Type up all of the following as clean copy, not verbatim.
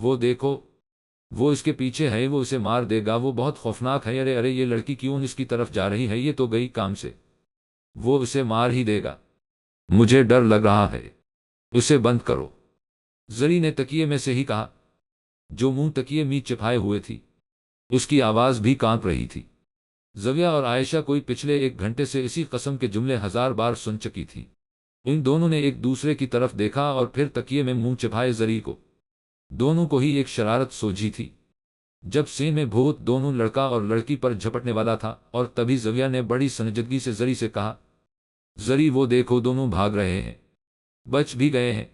وہ دیکھو، وہ اس کے پیچھے ہے، وہ اسے مار دے گا، وہ بہت خوفناک ہے، ارے ارے یہ لڑکی کیوں اس کی طرف جا رہی ہے، یہ تو گئی کام سے، وہ اسے مار ہی دے گا، مجھے ڈر لگ رہا ہے، اسے بند کرو۔ زری نے تکیے میں سے ہی کہا، جو منہ تکیے میں چپائے ہوئے تھی، اس کی آواز بھی کانپ رہی تھی۔ زویہ اور عائشہ کوئی پچھلے 1 گھنٹے سے اسی قسم کے جملے 1000 بار سن چکی تھی۔ ان دونوں نے ایک دوسرے کی طرف دیکھا اور پھر تکیے میں منہ چپائے زری کو۔ دونوں کو ہی ایک شرارت سوجھی تھی۔ جب سین میں بھوت دونوں لڑکا اور لڑکی پر جھپٹنے والا تھا، اور تبھی زویہ نے بڑی سنجیدگی سے زری سے کہا، زری وہ دیکھو دونوں بھاگ رہے ہیں، بچ بھی گئے ہیں۔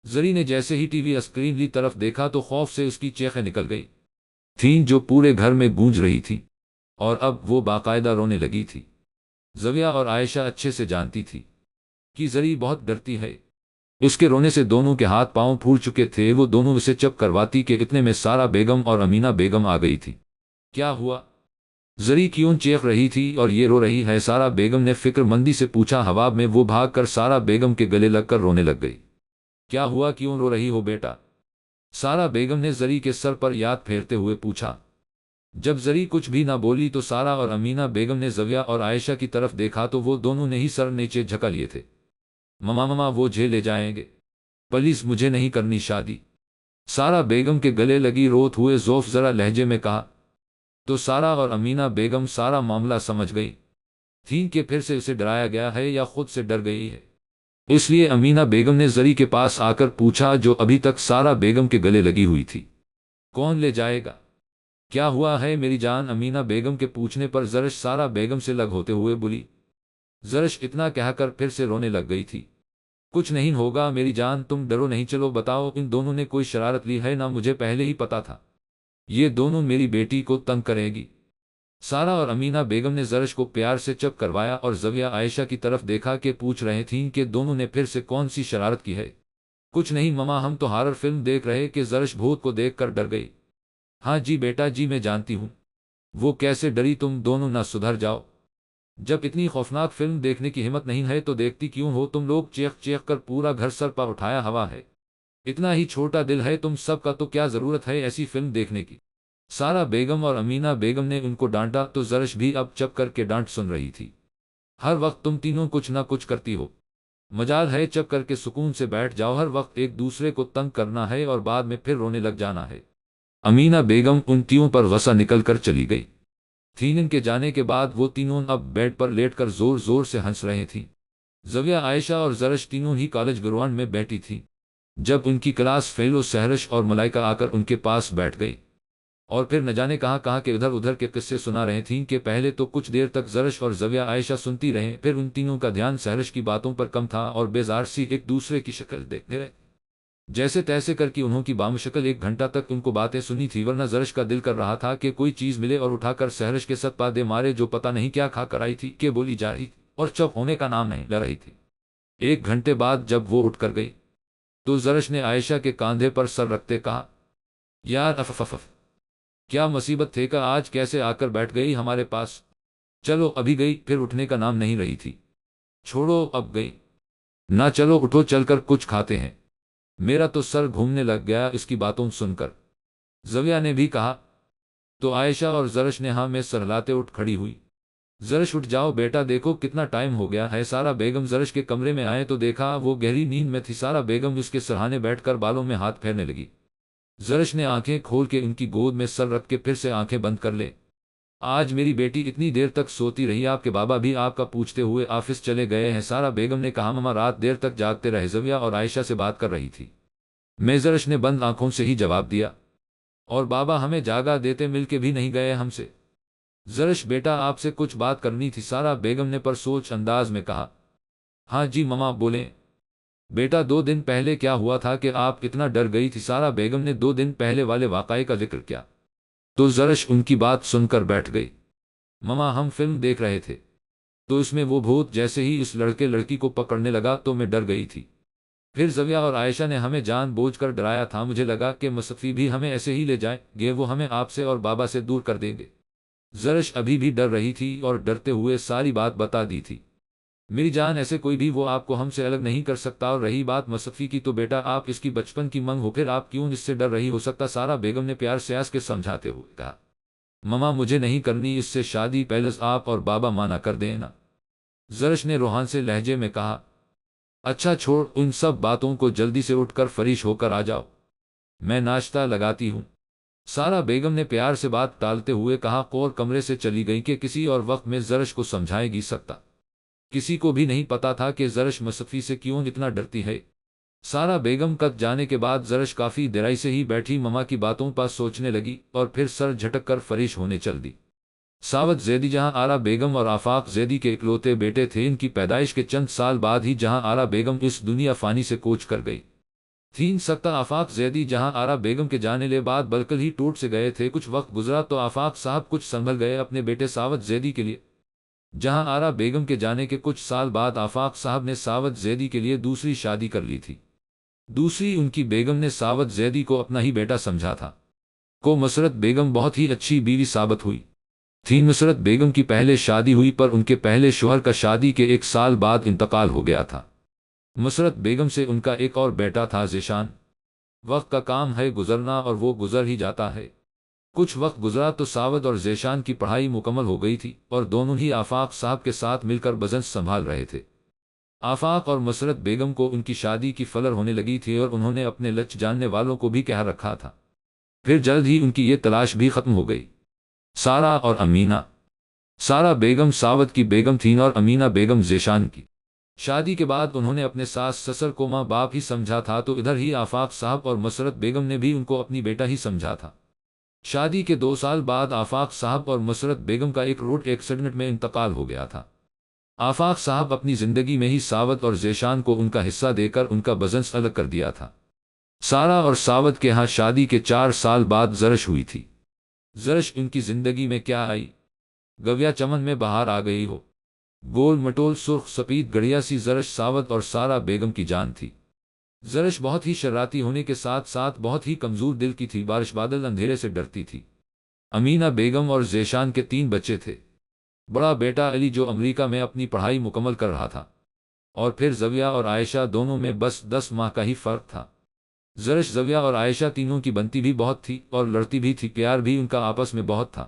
زری نے جیسے ہی ٹی وی اسکرین کی طرف دیکھا تو خوف سے اس کی چیخیں نکل گئی تھیں جو پورے گھر میں گونج رہی تھی، اور اب وہ باقاعدہ رونے لگی تھی۔ زویہ اور عائشہ اچھے سے جانتی تھی کہ زری بہت ڈرتی ہے۔ اس کے رونے سے دونوں کے ہاتھ پاؤں پھول چکے تھے، وہ دونوں اسے چپ کرواتی کہ اتنے میں سارا بیگم اور امینہ بیگم آ گئی تھی۔ کیا ہوا؟ زری کیوں چیخ رہی تھی اور یہ رو رہی ہے؟ سارا بیگم نے فکر مندی سے پوچھا۔ حواب میں وہ بھاگ کر سارا بیگم کے گلے لگ کر رونے لگ گئی۔ کیا ہوا، کیوں رو رہی ہو بیٹا؟ سارا بیگم نے زری کے سر پر یاد پھیرتے ہوئے پوچھا۔ جب زری کچھ بھی نہ بولی تو سارا اور امینہ بیگم نے زویہ اور عائشہ کی طرف دیکھا تو وہ دونوں نے ہی سر نیچے جھکا لیے تھے۔ ماما وہ جھے لے جائیں گے، پلیز مجھے نہیں کرنی شادی، سارا بیگم کے گلے لگی روت ہوئے ذوف زرا لہجے میں کہا۔ تو سارا اور امینہ بیگم سارا معاملہ سمجھ گئی تھیں کہ پھر سے اسے ڈرایا گیا ہے یا خود سے ڈر گئی ہے۔ اس لیے امینہ بیگم نے زری کے پاس آ کر پوچھا، جو ابھی تک سارا بیگم کے گلے لگی ہوئی تھی، کون لے جائے گا؟ کیا ہوا ہے میری جان؟ امینہ بیگم کے پوچھنے پر زرش سارا بیگم سے لگ ہوتے ہوئے بولی۔ زرش اتنا کہہ کر پھر سے رونے لگ گئی تھی۔ کچھ نہیں ہوگا میری جان، تم ڈرو نہیں، چلو بتاؤ ان دونوں نے کوئی شرارت لی ہے؟ نہ مجھے پہلے ہی پتا تھا، یہ دونوں میری بیٹی کو تنگ کرے گی۔ سارا اور امینہ بیگم نے زرش کو پیار سے چپ کروایا اور زویہ عائشہ کی طرف دیکھا کہ پوچھ رہے تھیں کہ دونوں نے پھر سے کون سی شرارت کی ہے۔ کچھ نہیں ماما، ہم تو ہارر فلم دیکھ رہے کہ زرش بھوت کو دیکھ کر ڈر گئی۔ ہاں جی بیٹا جی، میں جانتی ہوں وہ کیسے ڈری، تم دونوں نہ سدھر جاؤ۔ جب اتنی خوفناک فلم دیکھنے کی ہمت نہیں ہے تو دیکھتی کیوں ہو تم لوگ؟ چیخ چیخ کر پورا گھر سر پر اٹھایا ہوا ہے، اتنا ہی چھوٹا دل ہے تم سب کا، تو کیا ضرورت ہے ایسی فلم دیکھنے کی؟ سارا بیگم اور امینہ بیگم نے ان کو ڈانٹا تو زرش بھی اب چپ کر کے ڈانٹ سن رہی تھی۔ ہر وقت تم تینوں کچھ نہ کچھ کرتی ہو، مجال ہے چپ کر کے سکون سے بیٹھ جاؤ، ہر وقت ایک دوسرے کو تنگ کرنا ہے اور بعد میں پھر رونے لگ جانا ہے۔ امینہ بیگم ان تینوں پر غصہ نکل کر چلی گئی تھی۔ ان کے جانے کے بعد وہ تینوں اب بیڈ پر لیٹ کر زور زور سے ہنس رہے تھیں۔ زویہ، عائشہ اور زرش تینوں ہی کالج گراؤنڈ میں بیٹھی تھی جب ان کی کلاس فیلو سہرش اور ملائکہ آ کر ان کے پاس بیٹھ گئی اور پھر نہ جانے کہاں کہاں کے ادھر ادھر کے قصے سنا رہے تھیں کہ پہلے تو کچھ دیر تک زرش اور زویہ عائشہ سنتی رہے، پھر ان تینوں کا دھیان سہرش کی باتوں پر کم تھا اور بیزار سی ایک دوسرے کی شکل دیکھتے رہے۔ جیسے تیسے کر کے انہوں کی بامشکل 1 گھنٹہ تک ان کو باتیں سنی تھی، ورنہ زرش کا دل کر رہا تھا کہ کوئی چیز ملے اور اٹھا کر سہرش کے ساتھ پادے مارے، جو پتہ نہیں کیا کھا کر آئی تھی کہ بولی جا رہی تھی اور چپ ہونے کا نام نہیں لے رہی تھی۔ 1 گھنٹے بعد جب وہ اٹھ کر گئی تو زرش نے عائشہ کے کاندھے پر سر رکھتے کہا، یار اف کیا مصیبت تھے کا، آج کیسے آ کر بیٹھ گئی ہمارے پاس؟ چلو ابھی گئی پھر اٹھنے کا نام نہیں رہی تھی، چھوڑو اب گئی نہ، چلو اٹھو چل کر کچھ کھاتے ہیں، میرا تو سر گھومنے لگ گیا اس کی باتوں سن کر۔ زویہ نے بھی کہا تو عائشہ اور زرش نے ہاں میں سر ہلاتے اٹھ کھڑی ہوئی۔ زرش اٹھ جاؤ بیٹا، دیکھو کتنا ٹائم ہو گیا ہے۔ سارا بیگم زرش کے کمرے میں آئے تو دیکھا وہ گہری نیند میں تھی۔ سارا بیگم اس کے سرہانے بیٹھ کر بالوں میں ہاتھ پھیرنے لگی۔ زرش نے آنکھیں کھول کے ان کی گود میں سر رکھ کے پھر سے آنکھیں بند کر لے۔ آج میری بیٹی اتنی دیر تک سوتی رہی، آپ کے بابا بھی آپ کا پوچھتے ہوئے آفس چلے گئے ہیں۔ سارا بیگم نے کہا ماما رات دیر تک جاگتے رہے، زویہ اور عائشہ سے بات کر رہی تھی میں، زرش نے بند آنکھوں سے ہی جواب دیا، اور بابا ہمیں جاگا دیتے مل کے بھی نہیں گئے ہم سے۔ زرش بیٹا آپ سے کچھ بات کرنی تھی، سارا بیگم نے پر سوچ انداز میں کہا۔ ہاں جی ماما بولیں بیٹا، 2 دن پہلے کیا ہوا تھا کہ آپ اتنا ڈر گئی تھی؟ سارا بیگم نے 2 دن پہلے والے واقعے کا ذکر کیا تو زرش ان کی بات سن کر بیٹھ گئی۔ ماما ہم فلم دیکھ رہے تھے تو اس میں وہ بھوت جیسے ہی اس لڑکے لڑکی کو پکڑنے لگا تو میں ڈر گئی تھی، پھر زویہ اور عائشہ نے ہمیں جان بوجھ کر ڈرایا تھا، مجھے لگا کہ مصطفی بھی ہمیں ایسے ہی لے جائیں گے، وہ ہمیں آپ سے اور بابا سے دور کر دیں گے۔ زرش ابھی بھی ڈر رہی تھی اور ڈرتے ہوئے ساری بات بتا دی تھی۔ میری جان، ایسے کوئی بھی وہ آپ کو ہم سے الگ نہیں کر سکتا، اور رہی بات مصطفی کی تو بیٹا آپ اس کی بچپن کی منگ ہو، پھر آپ کیوں اس سے ڈر رہی ہو سکتا؟ سارا بیگم نے پیار سے کے سمجھاتے ہوئے کہا، مما مجھے نہیں کرنی اس سے شادی، پہلے آپ اور بابا مانا کر دینا۔ زرش نے روحان سے لہجے میں کہا، اچھا چھوڑ ان سب باتوں کو، جلدی سے اٹھ کر فریش ہو کر آ جاؤ، میں ناشتہ لگاتی ہوں۔ سارا بیگم نے پیار سے بات ٹالتے ہوئے کہا اور کمرے سے چلی گئی کہ کسی اور وقت میں زرش کو سمجھائے گی سکتا۔ کسی کو بھی نہیں پتا تھا کہ زرش مصطفی سے کیوں اتنا ڈرتی ہے۔ سارا بیگم کت جانے کے بعد زرش کافی درائی سے ہی بیٹھی مما کی باتوں پر سوچنے لگی اور پھر سر جھٹک کر فریش ہونے چل دی۔ ساوت زیدی جہاں آرا بیگم اور آفاق زیدی کے اکلوتے بیٹے تھے، ان کی پیدائش کے چند سال بعد ہی جہاں آرا بیگم اس دنیا فانی سے کوچ کر گئی تھی سکتا آفاق زیدی جہاں آرا بیگم کے جانے لے بعد بالکل ہی ٹوٹ سے گئے تھے۔ کچھ وقت گزرا تو آفاق صاحب کچھ سنبھل گئے اپنے بیٹے ساوت زیدی کے لیے۔ جہاں آرا بیگم کے جانے کے کچھ سال بعد آفاق صاحب نے ساوت زیدی کے لیے دوسری شادی کر لی تھی۔ دوسری ان کی بیگم نے ساوت زیدی کو اپنا ہی بیٹا سمجھا تھا۔ کو مسرت بیگم بہت ہی اچھی بیوی ثابت ہوئی تھی۔ مسرت بیگم کی پہلے شادی ہوئی پر ان کے پہلے شوہر کا شادی کے 1 سال بعد انتقال ہو گیا تھا۔ مسرت بیگم سے ان کا ایک اور بیٹا تھا ذیشان۔ وقت کا کام ہے گزرنا اور وہ گزر ہی جاتا ہے۔ کچھ وقت گزرا تو ساوت اور ذیشان کی پڑھائی مکمل ہو گئی تھی اور دونوں ہی آفاق صاحب کے ساتھ مل کر بزنس سنبھال رہے تھے۔ آفاق اور مسرت بیگم کو ان کی شادی کی فکر ہونے لگی تھی اور انہوں نے اپنے لچ جاننے والوں کو بھی کہہ رکھا تھا۔ پھر جلد ہی ان کی یہ تلاش بھی ختم ہو گئی۔ سارا اور امینہ۔ سارا بیگم ساوت کی بیگم تھیں اور امینہ بیگم ذیشان کی۔ شادی کے بعد انہوں نے اپنے ساس سسر کو ماں باپ ہی سمجھا تھا، تو ادھر ہی آفاق صاحب اور مسرت بیگم نے بھی ان کو اپنی بیٹا ہی سمجھا تھا۔ شادی کے 2 سال بعد آفاق صاحب اور مسرت بیگم کا ایک روڈ ایکسیڈنٹ میں انتقال ہو گیا تھا۔ آفاق صاحب اپنی زندگی میں ہی ساوت اور ذیشان کو ان کا حصہ دے کر ان کا بزنس الگ کر دیا تھا۔ سارا اور ساوت کے ہاں شادی کے 4 سال بعد زرش ہوئی تھی۔ زرش ان کی زندگی میں کیا آئی؟ گویا چمن میں بہار آ گئی ہو۔ گول مٹول سرخ سفید گڑیا سی زرش ساوت اور سارا بیگم کی جان تھی۔ زرش بہت ہی شرارتی ہونے کے ساتھ ساتھ بہت ہی کمزور دل کی تھی، بارش بادل اندھیرے سے ڈرتی تھی۔ امینہ بیگم اور ذیشان کے 3 بچے تھے۔ بڑا بیٹا علی جو امریکہ میں اپنی پڑھائی مکمل کر رہا تھا، اور پھر زویہ اور عائشہ، دونوں میں بس 10 ماہ کا ہی فرق تھا۔ زرش، زویہ اور عائشہ تینوں کی بنتی بھی بہت تھی اور لڑتی بھی تھی، پیار بھی ان کا آپس میں بہت تھا،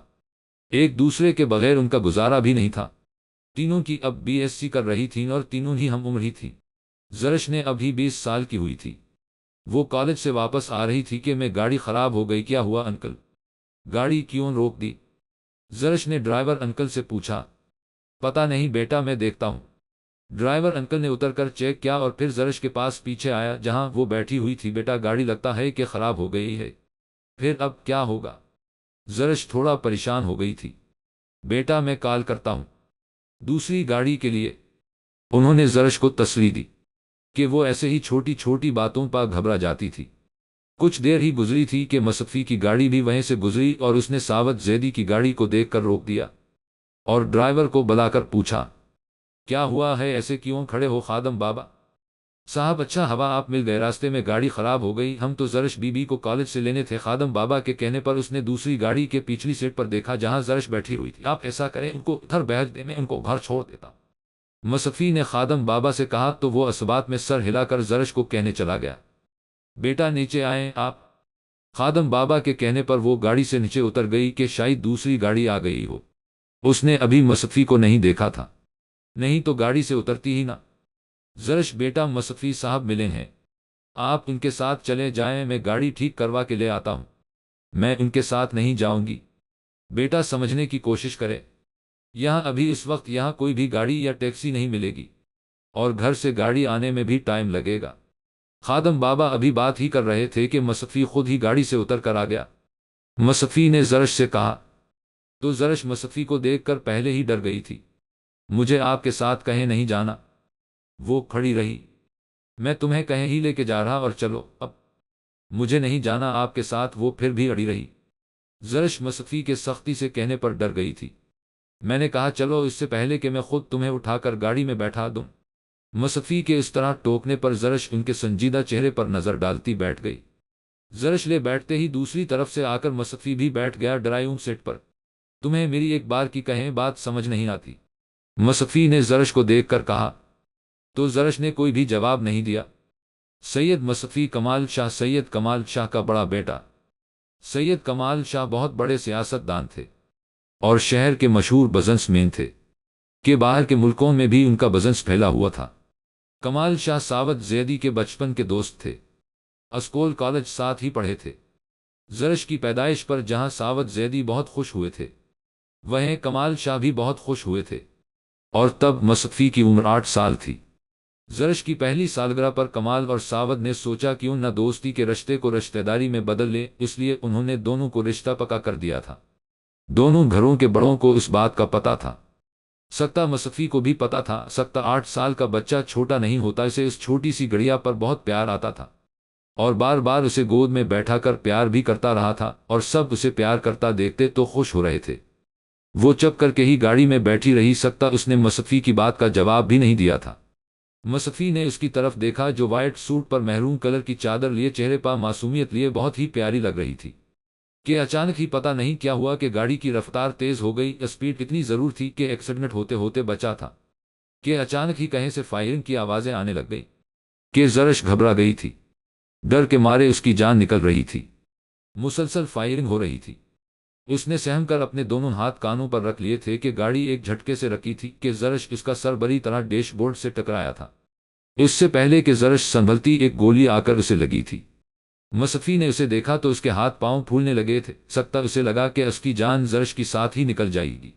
ایک دوسرے کے بغیر ان کا گزارا بھی نہیں تھا۔ تینوں کی اب BSc کر رہی تھیں اور تینوں ہی ہم عمر ہی تھیں۔ زرش نے ابھی 20 سال کی ہوئی تھی۔ وہ کالج سے واپس آ رہی تھی کہ میں گاڑی خراب ہو گئی۔ کیا ہوا انکل؟ گاڑی کیوں روک دی؟ زرش نے ڈرائیور انکل سے پوچھا۔ پتہ نہیں بیٹا، میں دیکھتا ہوں۔ ڈرائیور انکل نے اتر کر چیک کیا اور پھر زرش کے پاس پیچھے آیا جہاں وہ بیٹھی ہوئی تھی۔ بیٹا گاڑی لگتا ہے کہ خراب ہو گئی ہے، پھر اب کیا ہوگا؟ زرش تھوڑا پریشان ہو گئی تھی۔ بیٹا میں کال کرتا ہوں دوسری گاڑی کے لیے۔ انہوں نے زرش کو تسلی دی کہ وہ ایسے ہی چھوٹی چھوٹی باتوں پر گھبرا جاتی تھی۔ کچھ دیر ہی گزری تھی کہ مصطفی کی گاڑی بھی وہیں سے گزری اور اس نے ساوت زیدی کی گاڑی کو دیکھ کر روک دیا اور ڈرائیور کو بلا کر پوچھا، کیا ہوا ہے؟ ایسے کیوں کھڑے ہو خادم بابا صاحب؟ اچھا ہوا آپ مل گئے، راستے میں گاڑی خراب ہو گئی، ہم تو زرش بی بی کو کالج سے لینے تھے۔ خادم بابا کے کہنے پر اس نے دوسری گاڑی کے پچھلی سیٹ پر دیکھا جہاں زرش بیٹھی ہوئی تھی۔ آپ ایسا کریں، ان کو ادھر بھیج دیں، میں ان کو گھر چھوڑ دیتا ہوں۔ مصطفی نے خادم بابا سے کہا تو وہ اسبات میں سر ہلا کر زرش کو کہنے چلا گیا، بیٹا نیچے آئیں آپ۔ خادم بابا کے کہنے پر وہ گاڑی سے نیچے اتر گئی کہ شاید دوسری گاڑی آ گئی ہو۔ اس نے ابھی مصطفی کو نہیں دیکھا تھا، نہیں تو گاڑی سے اترتی ہی نہ۔ زرش، بیٹا مصطفی صاحب ملے ہیں، آپ ان کے ساتھ چلے جائیں، میں گاڑی ٹھیک کروا کے لے آتا ہوں۔ میں ان کے ساتھ نہیں جاؤں گی، بیٹا سمجھنے کی کوشش کرے، یہاں ابھی اس وقت یہاں کوئی بھی گاڑی یا ٹیکسی نہیں ملے گی اور گھر سے گاڑی آنے میں بھی ٹائم لگے گا۔ خادم بابا ابھی بات ہی کر رہے تھے کہ مصطفی خود ہی گاڑی سے اتر کر آ گیا۔ مصطفی نے زرش سے کہا تو زرش مصطفی کو دیکھ کر پہلے ہی ڈر گئی تھی۔ مجھے آپ کے ساتھ کہیں نہیں جانا۔ وہ کھڑی رہی، میں تمہیں کہیں ہی لے کے جا رہا، اور چلو اب مجھے نہیں جانا آپ کے ساتھ۔ وہ پھر بھی اڑی رہی۔ زرش مصطفی کے سختی سے کہنے پر ڈر گئی تھی۔ میں نے کہا چلو اس سے پہلے کہ میں خود تمہیں اٹھا کر گاڑی میں بیٹھا دوں۔ مصطفی کے اس طرح ٹوکنے پر زرش ان کے سنجیدہ چہرے پر نظر ڈالتی بیٹھ گئی۔ زرش لے بیٹھتے ہی دوسری طرف سے آ کر مصطفی بھی بیٹھ گیا ڈرائیونگ سیٹ پر۔ تمہیں میری ایک بار کی کہیں بات سمجھ نہیں آتی؟ مصطفی نے زرش کو دیکھ کر کہا، تو زرش نے کوئی بھی جواب نہیں دیا۔ سید مصطفی کمال شاہ سید کمال شاہ کا بڑا بیٹا۔ سید کمال شاہ بہت بڑے سیاست دان تھے اور شہر کے مشہور بزنس مین تھے کہ باہر کے ملکوں میں بھی ان کا بزنس پھیلا ہوا تھا۔ کمال شاہ ساوت زیدی کے بچپن کے دوست تھے، اسکول کالج ساتھ ہی پڑھے تھے۔ زرش کی پیدائش پر جہاں ساوت زیدی بہت خوش ہوئے تھے، وہیں کمال شاہ بھی بہت خوش ہوئے تھے، اور تب مصطفی کی عمر 8 سال تھی۔ زرش کی پہلی سالگرہ پر کمال اور ساوت نے سوچا کیوں نہ دوستی کے رشتے کو رشتہ داری میں بدل لے، اس لیے انہوں نے دونوں کو رشتہ پکا کر دیا تھا۔ دونوں گھروں کے بڑوں کو اس بات کا پتہ تھا، سکتا مصطفی کو بھی پتہ تھا۔ سکتا 8 سال کا بچہ چھوٹا نہیں ہوتا، اسے اس چھوٹی سی گڑیا پر بہت پیار آتا تھا اور بار بار اسے گود میں بیٹھا کر پیار بھی کرتا رہا تھا، اور سب اسے پیار کرتا دیکھتے تو خوش ہو رہے تھے۔ وہ چپ کر کے ہی گاڑی میں بیٹھی رہی سکتا اس نے مصطفی کی بات کا جواب بھی نہیں دیا تھا۔ مصطفی نے اس کی طرف دیکھا جو وائٹ سوٹ پر مہرون کلر کی چادر لیے، چہرے پر معصومیت لیے بہت ہی پیاری لگ رہی تھی، کہ اچانک ہی پتہ نہیں کیا ہوا کہ گاڑی کی رفتار تیز ہو گئی۔ اسپیڈ اتنی ضرور تھی کہ ایکسیڈنٹ ہوتے ہوتے بچا تھا کہ اچانک ہی کہیں سے فائرنگ کی آوازیں آنے لگ گئی کہ زرش گھبرا گئی تھی، ڈر کے مارے اس کی جان نکل رہی تھی۔ مسلسل فائرنگ ہو رہی تھی۔ اس نے سہم کر اپنے دونوں ہاتھ کانوں پر رکھ لیے تھے کہ گاڑی ایک جھٹکے سے رکی تھی کہ زرش اس کا سر بری طرح ڈیش بورڈ سے ٹکرایا تھا۔ اس سے پہلے کہ زرش سنبھلتی ایک گولی آ کر اسے لگی تھی۔ مصطفی نے اسے دیکھا تو اس کے ہاتھ پاؤں پھولنے لگے تھے، سکتا اسے لگا کہ اس کی جان زرش کی ساتھ ہی نکل جائے گی۔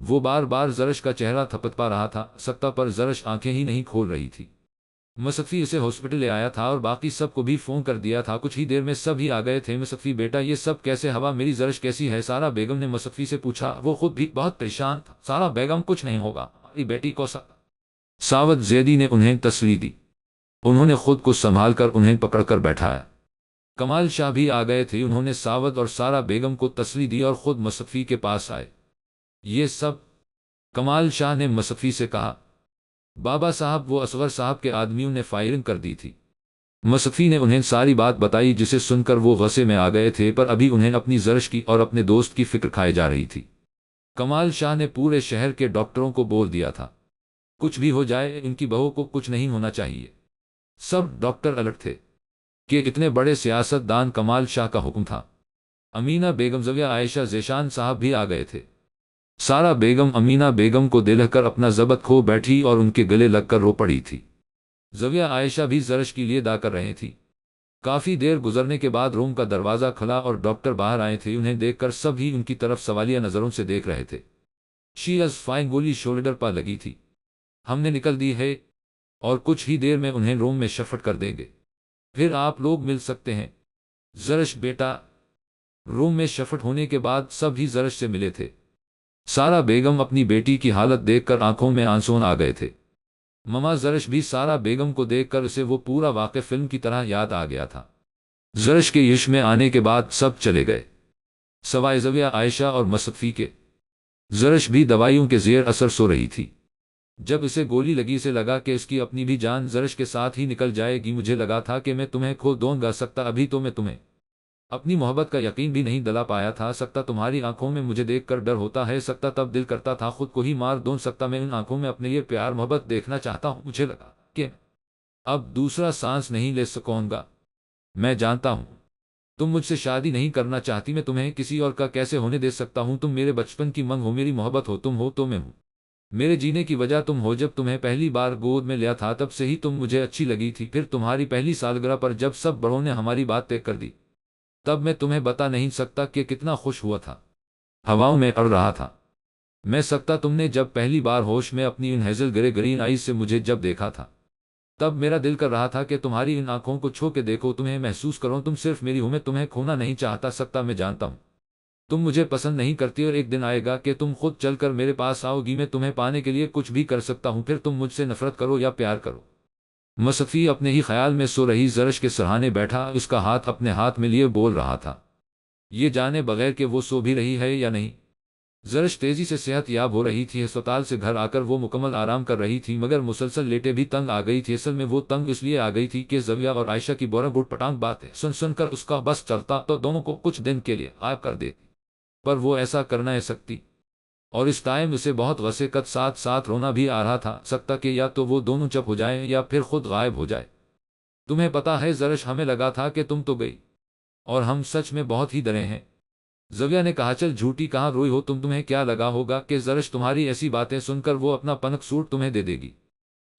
وہ بار بار زرش کا چہرہ تھپتپا رہا تھا، سکتا پر زرش آنکھیں ہی نہیں کھول رہی تھی۔ مصطفی اسے ہاسپٹل لے آیا تھا اور باقی سب کو بھی فون کر دیا تھا۔ کچھ ہی دیر میں سب ہی آ گئے تھے۔ مصطفی بیٹا یہ سب کیسے ہوا؟ میری زرش کیسی ہے؟ سارا بیگم نے مصطفی سے پوچھا۔ وہ خود بھی بہت پریشان تھا۔ سارا بیگم کچھ نہیں ہوگا، ہماری بیٹی کو ساوت زیدی نے انہیں تسلی دی۔ انہوں نے خود کو سنبھال کر انہیں پکڑ کر بیٹھایا۔ کمال شاہ بھی آ گئے تھے، انہوں نے ساوت اور سارا بیگم کو تسلی دی اور خود مصطفی کے پاس آئے۔ یہ سب کمال شاہ نے مصطفی سے کہا، بابا صاحب وہ اصغر صاحب کے آدمیوں نے فائرنگ کر دی تھی۔ مصطفی نے انہیں ساری بات بتائی، جسے سن کر وہ غصے میں آ گئے تھے، پر ابھی انہیں اپنی زرش کی اور اپنے دوست کی فکر کھائے جا رہی تھی۔ کمال شاہ نے پورے شہر کے ڈاکٹروں کو بول دیا تھا، کچھ بھی ہو جائے ان کی بہو کو کچھ نہیں ہونا چاہیے۔ سب ڈاکٹر الرٹ تھے کہ اتنے بڑے سیاست دان کمال شاہ کا حکم تھا۔ امینہ بیگم زویہ عائشہ ذیشان صاحب بھی آ گئے تھے۔ سارا بیگم امینہ بیگم کو دلہ کر اپنا ضبط کھو بیٹھی اور ان کے گلے لگ کر رو پڑی تھی۔ زویہ عائشہ بھی زرش کے لیے دا کر رہے تھی۔ کافی دیر گزرنے کے بعد روم کا دروازہ کھلا اور ڈاکٹر باہر آئے تھے۔ انہیں دیکھ کر سب ہی ان کی طرف سوالیہ نظروں سے دیکھ رہے تھے۔ شی از فائن، گولی شولڈر پر لگی تھی، ہم نے نکل دی ہے اور کچھ ہی دیر میں انہیں روم میں شفٹ کر دیں گے، پھر آپ لوگ مل سکتے ہیں۔ زرش بیٹا، روم میں شفٹ ہونے کے بعد سب ہی زرش سے ملے تھے۔ سارا بیگم اپنی بیٹی کی حالت دیکھ کر آنکھوں میں آنسو آ گئے تھے۔ مما زرش بھی سارا بیگم کو دیکھ کر اسے وہ پورا واقعہ فلم کی طرح یاد آ گیا تھا۔ زرش کے یش میں آنے کے بعد سب چلے گئے، سوائے زویہ عائشہ اور مصطفی کے۔ زرش بھی دوائیوں کے زیر اثر سو رہی تھی۔ جب اسے گولی لگی سے لگا کہ اس کی اپنی بھی جان زرش کے ساتھ ہی نکل جائے گی۔ مجھے لگا تھا کہ میں تمہیں کھو دوں گا سکتا، ابھی تو میں تمہیں اپنی محبت کا یقین بھی نہیں دلا پایا تھا سکتا، تمہاری آنکھوں میں مجھے دیکھ کر ڈر ہوتا ہے سکتا، تب دل کرتا تھا خود کو ہی مار دوں سکتا، میں ان آنکھوں میں اپنے یہ پیار محبت دیکھنا چاہتا ہوں۔ مجھے لگا کہ اب دوسرا سانس نہیں لے سکوں گا۔ میں جانتا ہوں تم مجھ سے شادی نہیں کرنا چاہتی، میں تمہیں کسی اور کا کیسے ہونے دے سکتا ہوں؟ تم میرے بچپن کی منگ ہو، میری محبت ہو، تم ہو تو میں ہوں، میرے جینے کی وجہ تم ہو۔ جب تمہیں پہلی بار گود میں لیا تھا تب سے ہی تم مجھے اچھی لگی تھی، پھر تمہاری پہلی سالگرہ پر جب سب بڑوں نے ہماری بات طے کر دی، تب میں تمہیں بتا نہیں سکتا کہ کتنا خوش ہوا تھا، ہواؤں میں اڑ رہا تھا میں سکتا۔ تم نے جب پہلی بار ہوش میں اپنی ان ہیزل گرے گرین آئیز سے مجھے جب دیکھا تھا، تب میرا دل کر رہا تھا کہ تمہاری ان آنکھوں کو چھو کے دیکھو، تمہیں محسوس کرو، تم صرف میری ہو، میں تمہیں کھونا نہیں چاہتا سکتا۔ میں جانتا ہوں تم مجھے پسند نہیں کرتی، اور ایک دن آئے گا کہ تم خود چل کر میرے پاس آؤ گی، میں تمہیں پانے کے لیے کچھ بھی کر سکتا ہوں، پھر تم مجھ سے نفرت کرو یا پیار کرو۔ مصطفی اپنے ہی خیال میں سو رہی زرش کے سرہانے بیٹھا، اس کا ہاتھ اپنے ہاتھ میں لیے بول رہا تھا، یہ جانے بغیر کہ وہ سو بھی رہی ہے یا نہیں۔ زرش تیزی سے صحت یاب ہو رہی تھی، ہسپتال سے گھر آ کر وہ مکمل آرام کر رہی تھی، مگر مسلسل لیٹے بھی تنگ آ گئی تھی۔ اصل میں وہ تنگ اس لیے آ گئی تھی کہ زویہ اور عائشہ کی بورا گوٹ پٹانگ باتیں سن سن کر اس کا بس چلتا تو دونوں کو کچھ دن کے لیے غائب کر دیتی، پر وہ ایسا کرنا سکتی اور اس ٹائم اسے بہت غصے کے ساتھ ساتھ رونا بھی آ رہا تھا، سکتا کہ یا تو وہ دونوں چپ ہو جائیں یا پھر خود غائب ہو جائے۔ تمہیں پتا ہے زرش، ہمیں لگا تھا کہ تم تو گئی، اور ہم سچ میں بہت ہی ڈرے ہیں۔ زویا نے کہا، چل جھوٹی کہاں روئی ہو تمہیں کیا لگا ہوگا کہ زرش تمہاری ایسی باتیں سن کر وہ اپنا پنک سوٹ تمہیں دے دے گی؟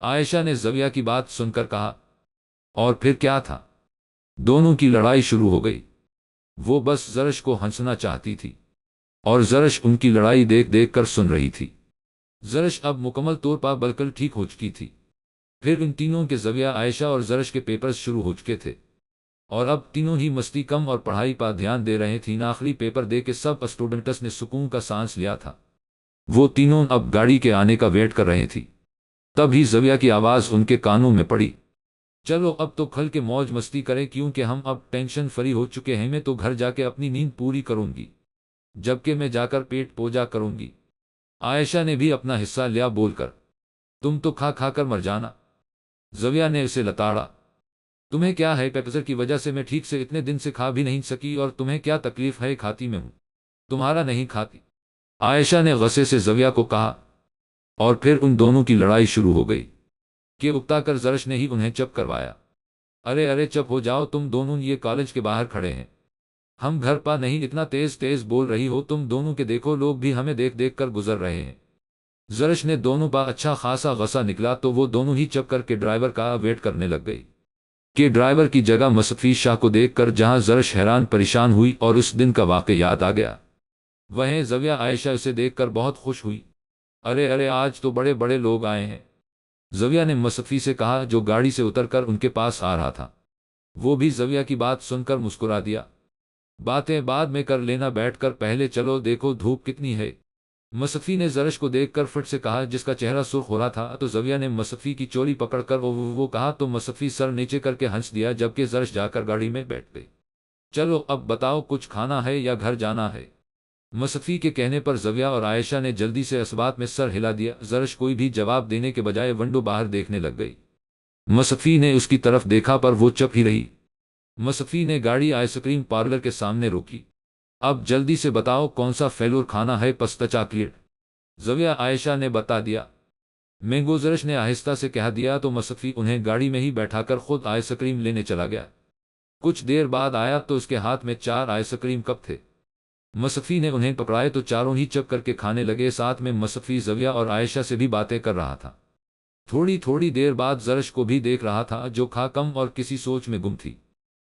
عائشہ نے زویا کی بات سن کر کہا۔ اور پھر کیا تھا؟ دونوں کی لڑائی شروع ہو گئی۔ وہ بس زرش کو ہنسنا چاہتی تھی، اور زرش ان کی لڑائی دیکھ دیکھ کر سن رہی تھی۔ زرش اب مکمل طور پر بالکل ٹھیک ہو چکی تھی۔ پھر ان تینوں کے زویا، عائشہ اور زرش کے پیپرز شروع ہو چکے تھے، اور اب تینوں ہی مستی کم اور پڑھائی پر دھیان دے رہے تھے۔ آخری پیپر دے کے سب اسٹوڈنٹس نے سکون کا سانس لیا تھا۔ وہ تینوں اب گاڑی کے آنے کا ویٹ کر رہے تھی۔ تب ہی زویا کی آواز ان کے کانوں میں پڑی، چلو اب تو کھل کے موج مستی کریں، کیونکہ ہم اب ٹینشن فری ہو چکے ہیں۔ میں تو گھر جا کے اپنی نیند پوری کروں گی، جبکہ میں جا کر پیٹ پوجا کروں گی۔ عائشہ نے بھی اپنا حصہ لیا بول کر، تم تو کھا کھا کر مر جانا۔ زویا نے اسے لتاڑا، تمہیں کیا ہے؟ پیپر کی وجہ سے میں ٹھیک سے اتنے دن سے کھا بھی نہیں سکی، اور تمہیں کیا تکلیف ہے؟ کھاتی میں ہوں، تمہارا نہیں کھاتی، عائشہ نے غصے سے زویا کو کہا۔ اور پھر ان دونوں کی لڑائی شروع ہو گئی کہ اکتا کر زرش نے ہی انہیں چپ کروایا۔ ارے ارے چپ ہو جاؤ تم دونوں، یہ کالج کے باہر کھڑے ہیں، ہم گھر پا نہیں، اتنا تیز تیز بول رہی ہو تم دونوں کے، دیکھو لوگ بھی ہمیں دیکھ دیکھ کر گزر رہے ہیں۔ زرش نے دونوں پا اچھا خاصا غصہ نکلا تو وہ دونوں ہی چپ کر کے ڈرائیور کا ویٹ کرنے لگ گئی کہ ڈرائیور کی جگہ مصطفی شاہ کو دیکھ کر جہاں زرش حیران پریشان ہوئی اور اس دن کا واقعہ یاد آ گیا، وہیں زویا عائشہ اسے دیکھ کر بہت خوش ہوئی۔ ارے ارے آج تو بڑے بڑے لوگ آئے ہیں، زویا نے مصطفی سے کہا جو گاڑی سے اتر کر ان کے پاس آ رہا تھا۔ وہ بھی زویا کی بات سن کر مسکرا دیا، باتیں بعد میں کر لینا، بیٹھ کر پہلے چلو دیکھو دھوپ کتنی ہے۔ مصطفی نے زرش کو دیکھ کر فٹ سے کہا، جس کا چہرہ سرخ ہو رہا تھا، تو زویا نے مصطفی کی چولی پکڑ کر وہ کہا تو مصطفی سر نیچے کر کے ہنس دیا، جبکہ زرش جا کر گاڑی میں بیٹھ گئی۔ چلو اب بتاؤ کچھ کھانا ہے یا گھر جانا ہے؟ مصطفی کے کہنے پر زویا اور عائشہ نے جلدی سے اسبات میں سر ہلا دیا۔ زرش کوئی بھی جواب دینے کے بجائے ونڈو باہر دیکھنے لگ گئی۔ مصطفی نے اس کی طرف دیکھا پر وہ چپ ہی رہی۔ مصطفی نے گاڑی آئس کریم پارلر کے سامنے روکی۔ اب جلدی سے بتاؤ کون سا فیلور کھانا ہے؟ پستہ چاکلیٹ؟ زویا عائشہ نے بتا دیا۔ مینگو؟ زرش نے آہستہ سے کہہ دیا تو مصطفی انہیں گاڑی میں ہی بیٹھا کر خود آئس کریم لینے چلا گیا۔ کچھ دیر بعد آیا تو اس کے ہاتھ میں 4 آئس کریم کپ تھے۔ مصطفی نے انہیں پکڑائے تو چاروں ہی چپ کر کے کھانے لگے، ساتھ میں مصطفی زویا اور عائشہ سے بھی باتیں کر رہا تھا۔ تھوڑی دیر بعد زرش کو بھی دیکھ رہا تھا جو کھا کم اور کسی سوچ میں گم تھی۔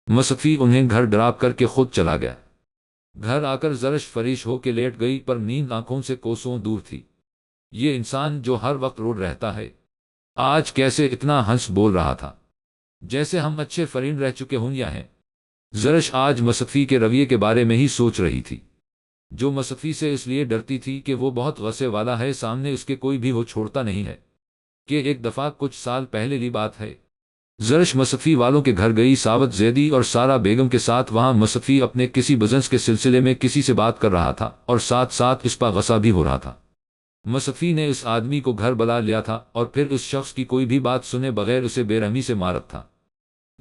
مصطفی انہیں گھر ڈراپ کر کے خود چلا گیا۔ گھر آ کر زرش فریش ہو کے لیٹ گئی، پر نیند آنکھوں سے کوسوں دور تھی۔ یہ انسان جو ہر وقت روڈ رہتا ہے، آج کیسے اتنا ہنس بول رہا تھا جیسے ہم اچھے فرینڈ رہ چکے ہوں یا ہیں۔ زرش آج مصطفی کے رویے کے بارے میں ہی سوچ رہی تھی، جو مصطفی سے اس لیے ڈرتی تھی کہ وہ بہت غصے والا ہے، سامنے اس کے کوئی بھی وہ چھوڑتا نہیں ہے۔ کہ ایک دفعہ کچھ سال پہلے کی بات ہے، زرش مصطفی والوں کے گھر گئی، ساوت زیدی اور سارا بیگم کے ساتھ۔ وہاں مصطفی اپنے کسی بزنس کے سلسلے میں کسی سے بات کر رہا تھا، اور ساتھ ساتھ اس پر غصہ بھی ہو رہا تھا۔ مصطفی نے اس آدمی کو گھر بلا لیا تھا، اور پھر اس شخص کی کوئی بھی بات سنے بغیر اسے بے رحمی سے مارت تھا۔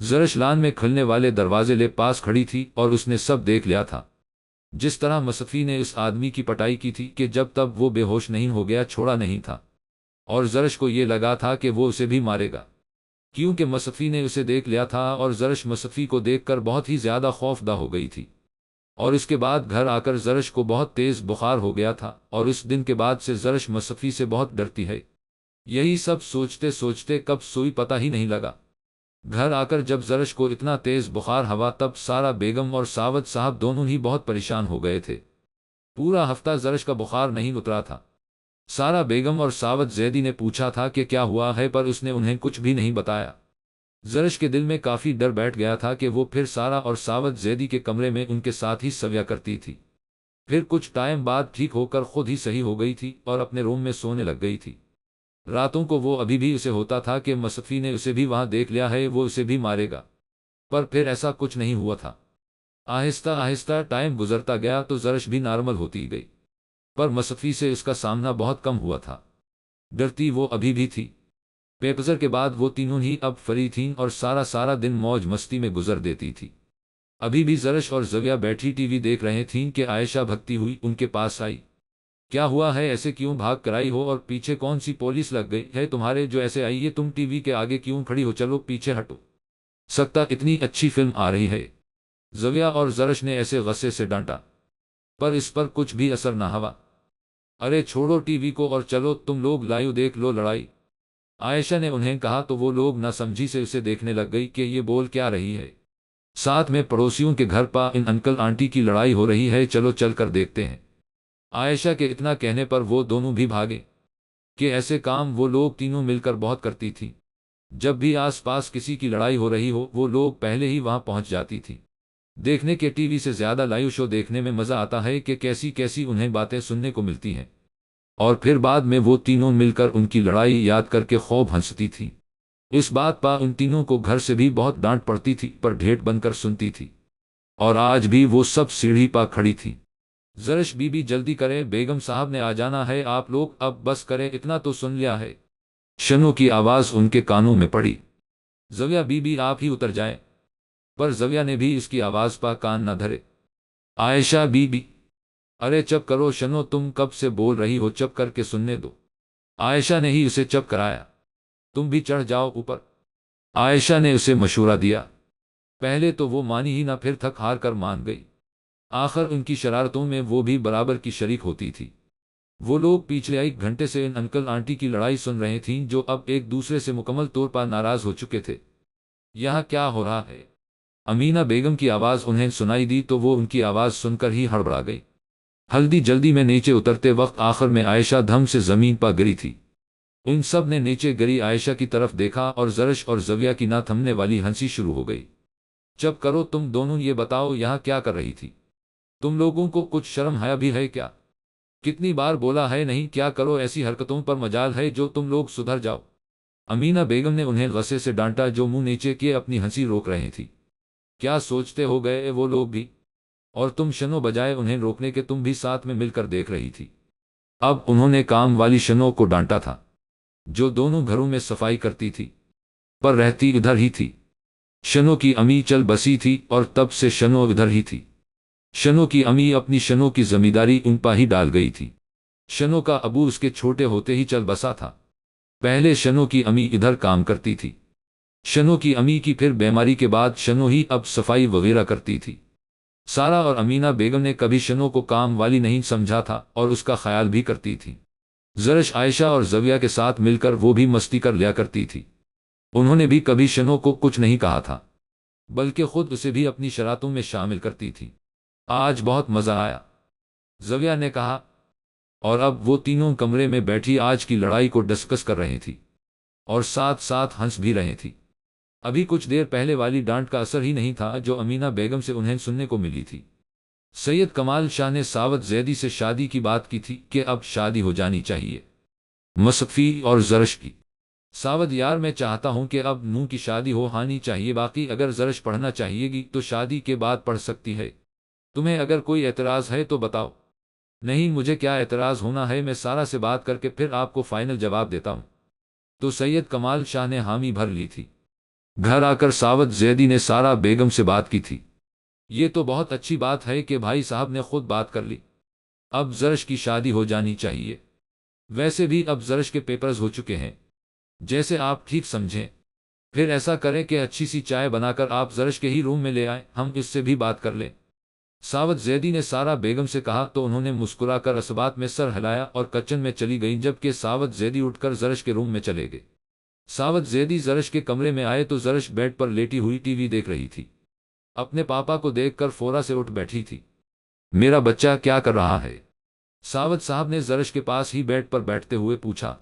زرش لان میں کھلنے والے دروازے لے پاس کھڑی تھی، اور اس نے سب دیکھ لیا تھا، جس طرح مصطفی نے اس آدمی کی پٹائی کی تھی کہ جب تک وہ بے ہوش نہیں ہو گیا چھوڑا نہیں تھا، اور زرش کو یہ لگا تھا کہ وہ اسے بھی مارے گا، کیونکہ مصطفی نے اسے دیکھ لیا تھا، اور زرش مصطفی کو دیکھ کر بہت ہی زیادہ خوفزدہ ہو گئی تھی۔ اور اس کے بعد گھر آ کر زرش کو بہت تیز بخار ہو گیا تھا، اور اس دن کے بعد سے زرش مصطفی سے بہت ڈرتی ہے۔ یہی سب سوچتے سوچتے کب سوئی پتہ ہی نہیں لگا۔ گھر آ کر جب زرش کو اتنا تیز بخار ہوا، تب سارا بیگم اور ساوت صاحب دونوں ہی بہت پریشان ہو گئے تھے۔ پورا ہفتہ زرش کا بخار نہیں اترا تھا۔ سارا بیگم اور ساوت زیدی نے پوچھا تھا کہ کیا ہوا ہے، پر اس نے انہیں کچھ بھی نہیں بتایا۔ زرش کے دل میں کافی ڈر بیٹھ گیا تھا کہ وہ پھر سارا اور ساوت زیدی کے کمرے میں ان کے ساتھ ہی سویا کرتی تھی۔ پھر کچھ ٹائم بعد ٹھیک ہو کر خود ہی صحیح ہو گئی تھی اور اپنے روم میں سونے لگ گئی تھی۔ راتوں کو وہ ابھی بھی اسے ہوتا تھا کہ مصطفی نے اسے بھی وہاں دیکھ لیا ہے، وہ اسے بھی مارے گا، پر پھر ایسا کچھ نہیں ہوا تھا۔ آہستہ آہستہ ٹائم گزرتا گیا تو زرش بھی نارمل ہوتی گئی، پر مصطفی سے اس کا سامنا بہت کم ہوا تھا۔ ڈرتی وہ ابھی بھی تھی۔ پیپر کے بعد وہ تینوں ہی اب فری تھیں اور سارا دن موج مستی میں گزر دیتی تھی۔ ابھی بھی زرش اور زویا بیٹھی ٹی وی دیکھ رہے تھیں کہ عائشہ بھگتی ہوئی ان کے پاس آئی۔ کیا ہوا ہے؟ ایسے کیوں بھاگ کر آئی ہو؟ اور پیچھے کون سی پولیس لگ گئی ہے تمہارے جو ایسے آئی ہے؟ تم ٹی وی کے آگے کیوں کھڑی ہو؟ چلو پیچھے ہٹو، سکتا اتنی اچھی فلم آ رہی ہے۔ زویا اور زرش نے ایسے غصے سے ڈانٹا، پر اس پر کچھ بھی اثر نہ ہوا۔ ارے چھوڑو ٹی وی کو اور چلو تم لوگ لائیو دیکھ لو لڑائی، عائشہ نے انہیں کہا تو وہ لوگ نہ سمجھی سے اسے دیکھنے لگ گئی کہ یہ بول کیا رہی ہے۔ ساتھ میں پڑوسیوں کے گھر ان انکل آنٹی کی لڑائی ہو رہی ہے، چلو چل کر دیکھتے ہیں۔ عائشہ کے اتنا کہنے پر وہ دونوں بھی بھاگے کہ ایسے کام وہ لوگ تینوں مل کر بہت کرتی تھی۔ جب بھی آس پاس کسی کی لڑائی ہو رہی ہو وہ لوگ پہلے ہی وہاں پہنچ جاتی تھی۔ دیکھنے کے ٹی وی سے زیادہ لائیو شو دیکھنے میں مزہ آتا ہے کہ کیسی کیسی انہیں باتیں سننے کو ملتی ہیں، اور پھر بعد میں وہ تینوں مل کر ان کی لڑائی یاد کر کے خوب ہنستی تھی۔ اس بات پر ان تینوں کو گھر سے بھی بہت ڈانٹ پڑتی تھی، پر ڈھیٹ بن کر سنتی تھی۔ اور آج بھی وہ سب سیڑھی پا کھڑی تھی۔ زرش بی بی جلدی کریں، بیگم صاحب نے آ جانا ہے، آپ لوگ اب بس کریں، اتنا تو سن لیا ہے۔ شنو کی آواز ان کے کانوں میں پڑی، زویا بی بی آپ ہی اتر جائیں، پر زویا نے بھی اس کی آواز پا کان نہ دھرے۔ عائشہ بی بی، ارے چپ کرو شنو، تم کب سے بول رہی ہو، چپ کر کے سننے دو۔ عائشہ نے ہی اسے چپ کرایا، تم بھی چڑھ جاؤ اوپر، عائشہ نے اسے مشورہ دیا۔ پہلے تو وہ مانی ہی نہ، پھر تھک ہار کر مان گئی۔ آخر ان کی شرارتوں میں وہ بھی برابر کی شریک ہوتی تھی۔ وہ لوگ پچھلے ایک گھنٹے سے ان انکل آنٹی کی لڑائی سن رہے تھیں جو اب ایک دوسرے سے مکمل طور پر ناراض ہو چکے تھے۔ یہاں کیا ہو رہا ہے؟ امینہ بیگم کی آواز انہیں سنائی دی تو وہ ان کی آواز سن کر ہی ہڑبڑا گئی۔ ہلدی جلدی میں نیچے اترتے وقت آخر میں عائشہ دھم سے زمین پر گری تھی۔ ان سب نے نیچے گری عائشہ کی طرف دیکھا اور زرش اور زویا کی نہ تھمنے والی ہنسی شروع ہو گئی۔ چپ کرو تم دونوں، یہ بتاؤ یہاں کیا کر رہی تھی؟ تم لوگوں کو کچھ شرم حیا بھی ہے کیا؟ کتنی بار بولا ہے نہیں کیا کرو ایسی حرکتوں پر، مجال ہے جو تم لوگ سدھر جاؤ۔ امینہ بیگم نے انہیں غصے سے ڈانٹا جو منہ نیچے کیے اپنی ہنسی روک رہے تھی۔ کیا سوچتے ہو گئے وہ لوگ بھی؟ اور تم شنو، بجائے انہیں روکنے کے تم بھی ساتھ میں مل کر دیکھ رہی تھی۔ اب انہوں نے کام والی شنو کو ڈانٹا تھا جو دونوں گھروں میں صفائی کرتی تھی، پر رہتی ادھر ہی تھی۔ شنو کی امی چل بسی تھی اور تب سے شنو ادھر ہی تھی۔ شنو کی امی اپنی شنو کی زمینداری ان پا ہی ڈال گئی تھی۔ شنو کا ابو اس کے چھوٹے ہوتے ہی چل بسا تھا۔ پہلے شنو کی امی ادھر کام کرتی تھی، شنو کی امی کی پھر بیماری کے بعد شنو ہی اب صفائی وغیرہ کرتی تھی۔ سارا اور امینہ بیگم نے کبھی شنو کو کام والی نہیں سمجھا تھا اور اس کا خیال بھی کرتی تھی۔ زرش، عائشہ اور زویا کے ساتھ مل کر وہ بھی مستی کر لیا کرتی تھی۔ انہوں نے بھی کبھی شنو کو کچھ نہیں کہا تھا، بلکہ خود اسے بھی اپنی شرارتوں میں شامل کرتی تھی۔ آج بہت مزہ آیا، زویا نے کہا، اور اب وہ تینوں کمرے میں بیٹھی آج کی لڑائی کو ڈسکس کر رہی تھی اور ساتھ ساتھ ہنس بھی رہے تھی۔ ابھی کچھ دیر پہلے والی ڈانٹ کا اثر ہی نہیں تھا جو امینہ بیگم سے انہیں سننے کو ملی تھی۔ سید کمال شاہ نے ساوت زیدی سے شادی کی بات کی تھی کہ اب شادی ہو جانی چاہیے، مصطفی اور زرش کی۔ ساوت یار، میں چاہتا ہوں کہ اب نو کی شادی ہو ہانی چاہیے، باقی اگر زرش پڑھنا چاہیے گی تو شادی کے بعد پڑھ سکتی ہے۔ تمہیں اگر کوئی اعتراض ہے تو بتاؤ۔ نہیں، مجھے کیا اعتراض ہونا ہے، میں سارا سے بات کر کے پھر آپ کو فائنل جواب دیتا ہوں۔ تو سید کمال شاہ نے حامی بھر لی تھی۔ گھر آ کر ساوت زیدی نے سارا بیگم سے بات کی تھی۔ یہ تو بہت اچھی بات ہے کہ بھائی صاحب نے خود بات کر لی، اب زرش کی شادی ہو جانی چاہیے۔ ویسے بھی اب زرش کے پیپرز ہو چکے ہیں، جیسے آپ ٹھیک سمجھیں۔ پھر ایسا کریں کہ اچھی سی چائے بنا کر آپ زرش کے ہی روم میں لے آئیں، ہم اس سے بھی بات کر لیں۔ ساوت زیدی نے سارا بیگم سے کہا تو انہوں نے مسکرا کر اسبات میں سر ہلایا اور کچن میں چلی گئیں، جبکہ ساوت زیدی اٹھ کر زرش کے روم میں چلے گئے۔ ساوت زیدی زرش کے کمرے میں آئے تو زرش بیڈ پر لیٹی ہوئی ٹی وی دیکھ رہی تھی۔ اپنے پاپا کو دیکھ کر فورا سے اٹھ بیٹھی تھی۔ میرا بچہ کیا کر رہا ہے؟ ساوت صاحب نے زرش کے پاس ہی بیڈ پر بیٹھتے ہوئے پوچھا۔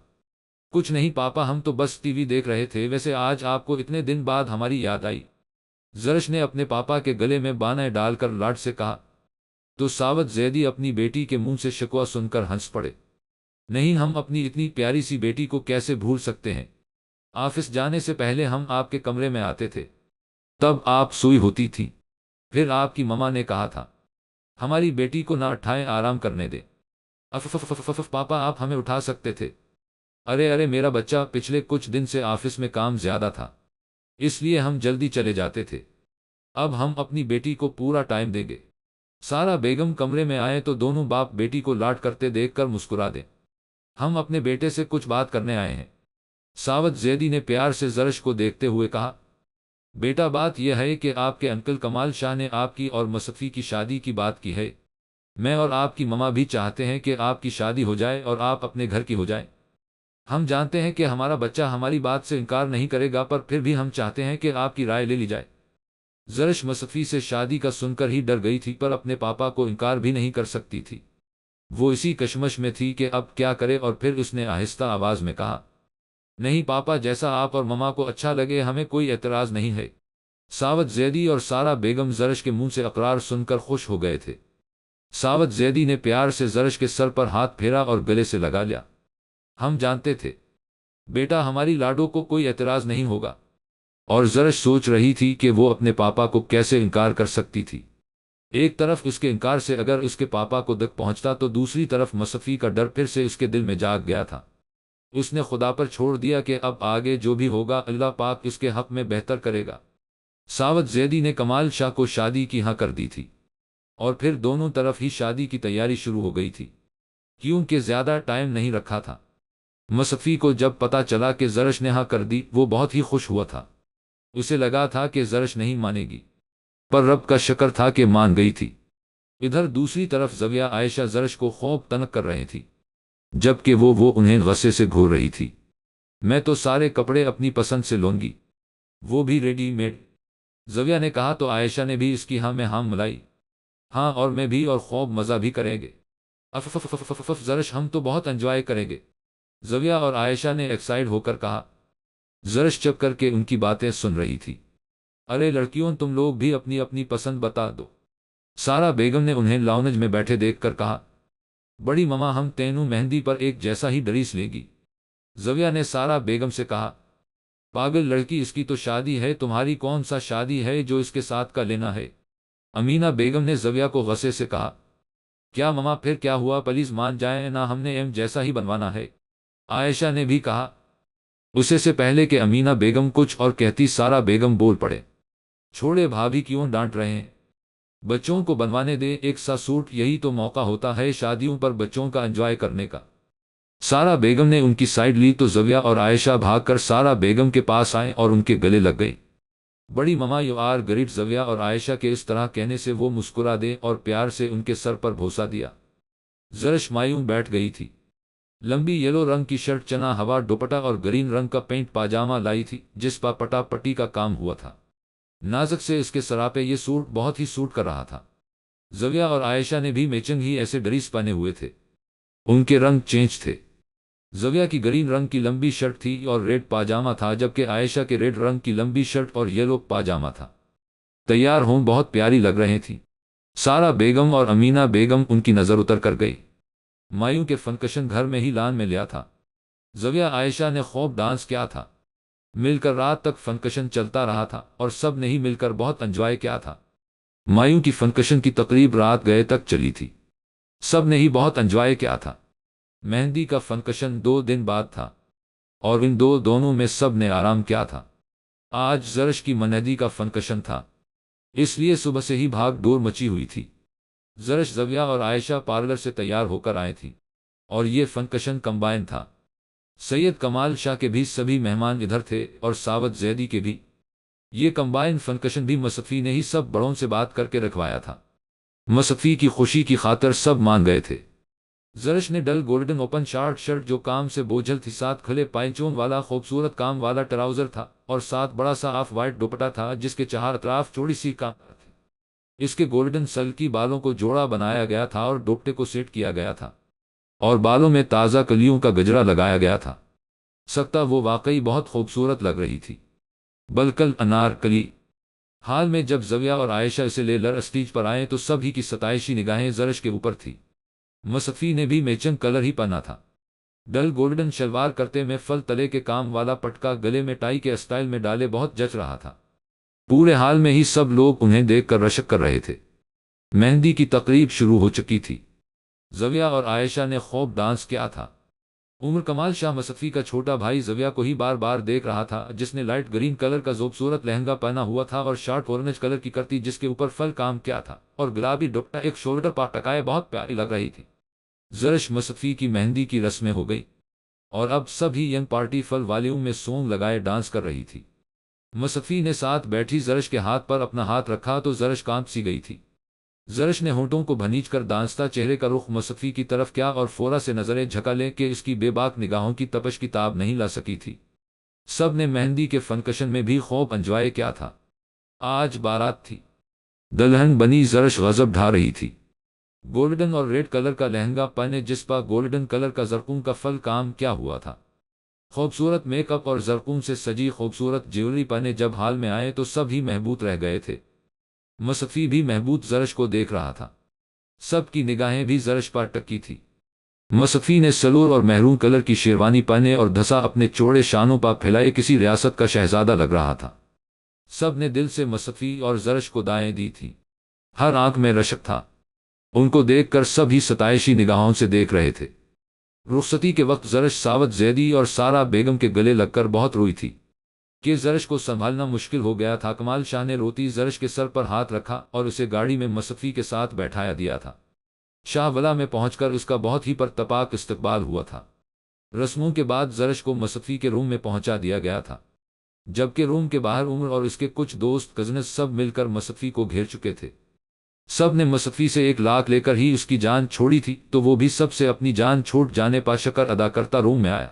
کچھ نہیں پاپا، ہم تو بس ٹی وی دیکھ رہے تھے، ویسے آج آپ کو اتنے دن بعد ہماری یاد آئی، زرش نے اپنے پاپا کے گلے میں بانہیں ڈال کر لاڈ سے کہا۔ تو ساوت زیدی اپنی بیٹی کے منہ سے شکوہ سن کر ہنس پڑے۔ نہیں، ہم اپنی اتنی پیاری سی بیٹی کو کیسے بھول سکتے ہیں؟ آفس جانے سے پہلے ہم آپ کے کمرے میں آتے تھے، تب آپ سوئی ہوتی تھی، پھر آپ کی ماما نے کہا تھا ہماری بیٹی کو نہ اٹھائیں، آرام کرنے دیں۔ پاپا آپ ہمیں اٹھا سکتے تھے۔ ارے میرا بچہ، پچھلے کچھ دن سے آفس میں کام زیادہ تھا، اس لیے ہم جلدی چلے جاتے تھے، اب ہم اپنی بیٹی کو پورا ٹائم دیں گے۔ سارا بیگم کمرے میں آئے تو دونوں باپ بیٹی کو لاڈ کرتے دیکھ کر مسکرا دیں۔ ہم اپنے بیٹے سے کچھ بات کرنے آئے ہیں، ساوت زیدی نے پیار سے زرش کو دیکھتے ہوئے کہا۔ بیٹا، بات یہ ہے کہ آپ کے انکل کمال شاہ نے آپ کی اور مصطفی کی شادی کی بات کی ہے۔ میں اور آپ کی ماما بھی چاہتے ہیں کہ آپ کی شادی ہو جائے اور آپ اپنے گھر کی ہو جائیں۔ ہم جانتے ہیں کہ ہمارا بچہ ہماری بات سے انکار نہیں کرے گا، پر پھر بھی ہم چاہتے ہیں کہ آپ کی رائے لے لی جائے۔ زرش مصطفی سے شادی کا سن کر ہی ڈر گئی تھی، پر اپنے پاپا کو انکار بھی نہیں کر سکتی تھی۔ وہ اسی کشمش میں تھی کہ اب کیا کرے، اور پھر اس نے آہستہ آواز میں کہا، نہیں پاپا، جیسا آپ اور ماما کو اچھا لگے، ہمیں کوئی اعتراض نہیں ہے۔ ساوت زیدی اور سارا بیگم زرش کے منہ سے اقرار سن کر خوش ہو گئے تھے۔ ساوت زیدی نے پیار سے زرش کے سر پر ہاتھ پھیرا اور گلے سے لگا لیا۔ ہم جانتے تھے بیٹا، ہماری لاڈو کو کوئی اعتراض نہیں ہوگا۔ اور زرش سوچ رہی تھی کہ وہ اپنے پاپا کو کیسے انکار کر سکتی تھی۔ ایک طرف اس کے انکار سے اگر اس کے پاپا کو دکھ پہنچتا تو دوسری طرف مصطفی کا ڈر پھر سے اس کے دل میں جاگ گیا تھا۔ اس نے خدا پر چھوڑ دیا کہ اب آگے جو بھی ہوگا اللہ پاک اس کے حق میں بہتر کرے گا۔ ساوت زیدی نے کمال شاہ کو شادی کی ہاں کر دی تھی، اور پھر دونوں طرف ہی شادی کی تیاری شروع ہو گئی تھی، کیونکہ زیادہ ٹائم نہیں رکھا تھا۔ مصطفی کو جب پتا چلا کہ زرش نے ہاں کر دی، وہ بہت ہی خوش ہوا تھا۔ اسے لگا تھا کہ زرش نہیں مانے گی، پر رب کا شکر تھا کہ مان گئی تھی۔ ادھر دوسری طرف زویہ عائشہ زرش کو خوب تنگ کر رہے تھی، جبکہ وہ انہیں غصے سے گھور رہی تھی۔ میں تو سارے کپڑے اپنی پسند سے لوں گی، وہ بھی ریڈی میڈ۔ زویہ نے کہا تو عائشہ نے بھی اس کی ہاں میں ہاں ملائی۔ ہاں، اور میں بھی، اور خوب مزہ بھی کریں گے۔ اف زرش، ہم تو بہت انجوائے کریں گے، زویہ اور عائشہ نے ایکسائٹ ہو کر کہا۔ زرش چپ کر کے ان کی باتیں سن رہی تھی۔ ارے لڑکیوں، تم لوگ بھی اپنی اپنی پسند بتا دو، سارا بیگم نے انہیں لاؤنج میں بیٹھے دیکھ کر کہا۔ بڑی ماما، ہم تینوں مہندی پر ایک جیسا ہی ڈریس لے گی، زویہ نے سارا بیگم سے کہا۔ پاگل لڑکی، اس کی تو شادی ہے، تمہاری کون سا شادی ہے جو اس کے ساتھ کا لینا ہے؟ امینہ بیگم نے زویہ کو غصے سے کہا۔ کیا ماما، پھر کیا ہوا، پلیز مان جائیں نا، ہم نے ایم جیسا ہی بنوانا ہے، عائشہ نے بھی کہا۔ اسے سے پہلے کہ امینہ بیگم کچھ اور کہتی، سارا بیگم بول پڑے۔ چھوڑے بھابھی، کیوں ڈانٹ رہے ہیں؟ بچوں کو بنوانے دے ایک سا سوٹ، یہی تو موقع ہوتا ہے شادیوں پر بچوں کا انجوائے کرنے کا۔ سارا بیگم نے ان کی سائیڈ لی تو زویہ اور عائشہ بھاگ کر سارا بیگم کے پاس آئیں اور ان کے گلے لگ گئی۔ بڑی ماما، یو آر گریٹ، زویہ اور عائشہ کے اس طرح کہنے سے وہ مسکرا دے اور پیار سے ان کے سر پر بوسہ دیا۔ زرش مایوں بیٹھ گئی تھی۔ لمبی یلو رنگ کی شرٹ، چنا ہوا دوپٹہ اور گرین رنگ کا پینٹ پاجامہ لائی تھی جس پر پٹا پٹی کا کام ہوا تھا۔ نازک سے اس کے سراپے یہ سوٹ بہت ہی سوٹ کر رہا تھا۔ زویہ اور عائشہ نے بھی میچنگ ہی ایسے ڈریس پہنے ہوئے تھے، ان کے رنگ چینج تھے۔ زویہ کی گرین رنگ کی لمبی شرٹ تھی اور ریڈ پاجامہ تھا، جبکہ عائشہ کے ریڈ رنگ کی لمبی شرٹ اور یلو پاجامہ تھا۔ تیار ہوں بہت پیاری لگ رہے تھیں۔ سارا بیگم اور امینہ بیگم ان کی نظر اتر کر گئی۔ مایوں کے فنکشن گھر میں ہی لان میں لیا تھا۔ زویہ عائشہ نے خوب ڈانس کیا تھا، مل کر رات تک فنکشن چلتا رہا تھا اور سب نے ہی مل کر بہت انجوائے کیا تھا۔ مایوں کی فنکشن کی تقریب رات گئے تک چلی تھی، سب نے ہی بہت انجوائے کیا تھا۔ مہندی کا فنکشن 2 دن بعد تھا، اور ان دونوں میں سب نے آرام کیا تھا۔ آج زرش کی مہندی کا فنکشن تھا، اس لیے صبح سے ہی بھاگ دوڑ مچی ہوئی تھی۔ زرش، زویہ اور عائشہ پارلر سے تیار ہو کر آئے تھیں، اور یہ فنکشن کمبائن تھا۔ سید کمال شاہ کے بھی سبھی مہمان ادھر تھے اور ساوت زیدی کے بھی۔ یہ کمبائن فنکشن بھی مصطفی نے ہی سب بڑوں سے بات کر کے رکھوایا تھا۔ مصطفی کی خوشی کی خاطر سب مان گئے تھے۔ زرش نے ڈل گولڈن اوپن شرٹ جو کام سے بوجھل تھی، ساتھ کھلے پائچون والا خوبصورت کام والا ٹراؤزر تھا، اور ساتھ بڑا سا آف وائٹ دوپٹہ تھا جس کے چہار اطراف چوڑی سی کام تھی۔ اس کے گولڈن سلکی بالوں کو جوڑا بنایا گیا تھا اور دوپٹے کو سیٹ کیا گیا تھا، اور بالوں میں تازہ کلیوں کا گجرا لگایا گیا تھا۔ سکتا وہ واقعی بہت خوبصورت لگ رہی تھی، بلکل انار کلی۔ حال میں جب زویہ اور عائشہ اسے لے کر اسٹیج پر آئے تو سب ہی کی ستائشی نگاہیں زرش کے اوپر تھی۔ مصطفی نے بھی میچنگ کلر ہی پہنا تھا، ڈل گولڈن شلوار کرتے میں فل تلے کے کام والا پٹکا گلے میں ٹائی کے اسٹائل میں ڈالے بہت جچ رہا تھا۔ پورے حال میں ہی سب لوگ انہیں دیکھ کر رشک کر رہے تھے۔ مہندی کی تقریب شروع ہو چکی تھی۔ زویہ اور عائشہ نے خوب ڈانس کیا تھا۔ عمر کمال شاہ مصطفی کا چھوٹا بھائی زویا کو ہی بار بار دیکھ رہا تھا، جس نے لائٹ گرین کلر کا خوبصورت لہنگا پہنا ہوا تھا اور شارٹ اورنج کلر کی کرتی جس کے اوپر فل کام کیا تھا، اور گلابی دوپٹہ ایک شولڈر پر ٹکائے بہت پیاری لگ رہی تھی۔ زرش مصطفی کی مہندی کی رسمیں ہو گئی اور اب سبھی ینگ پارٹی فل والیوم میں سونگ لگائے ڈانس کر رہی تھی۔ مصطفی نے ساتھ بیٹھی زرش کے ہاتھ پر اپنا ہاتھ رکھا تو زرش کانپ سی گئی تھی۔ زرش نے ہونٹوں کو بھنیج کر دانستہ چہرے کا رخ مصطفی کی طرف کیا اور فورا سے نظریں جھکا لے کہ اس کی بے باک نگاہوں کی تپش کی تاب نہیں لا سکی تھی۔ سب نے مہندی کے فنکشن میں بھی خوب انجوائے کیا تھا۔ آج بارات تھی۔ دلہن بنی زرش غضب ڈھا رہی تھی۔ گولڈن اور ریڈ کلر کا لہنگا پہنے جس پر گولڈن کلر کا زرکون کا فل کام کیا ہوا تھا۔ خوبصورت میک اپ اور زرکون سے سجی خوبصورت جیولری پہنے جب ہال میں آئے تو سب ہی محبوط رہ گئے تھے۔ مصطفی بھی محبوط زرش کو دیکھ رہا تھا۔ سب کی نگاہیں بھی زرش پر ٹکی تھی۔ مصطفی نے سلور اور مہرون کلر کی شیروانی پہنے اور دھسا اپنے چوڑے شانوں پر پھیلائے کسی ریاست کا شہزادہ لگ رہا تھا۔ سب نے دل سے مصطفی اور زرش کو دائیں دی تھی۔ ہر آنکھ میں رشک تھا۔ ان کو دیکھ کر سب ہی ستائشی نگاہوں سے دیکھ رہے تھے۔ رخصتی کے وقت زرش ساوت زیدی اور سارا بیگم کے گلے لگ کر بہت روئی تھی کہ زرش کو سنبھالنا مشکل ہو گیا تھا۔ کمال شاہ نے روتی زرش کے سر پر ہاتھ رکھا اور اسے گاڑی میں مصطفی کے ساتھ بیٹھایا دیا تھا۔ شاہ ولا میں پہنچ کر اس کا بہت ہی پرتپاک استقبال ہوا تھا۔ رسموں کے بعد زرش کو مصطفی کے روم میں پہنچا دیا گیا تھا، جبکہ روم کے باہر عمر اور اس کے کچھ دوست کزنز سب مل کر مصطفی کو گھیر چکے تھے۔ سب نے مصطفی سے 1 لاکھ لے کر ہی اس کی جان چھوڑی تھی، تو وہ بھی سب سے اپنی جان چھوٹ جانے پر شکر ادا کرتا روم میں آیا۔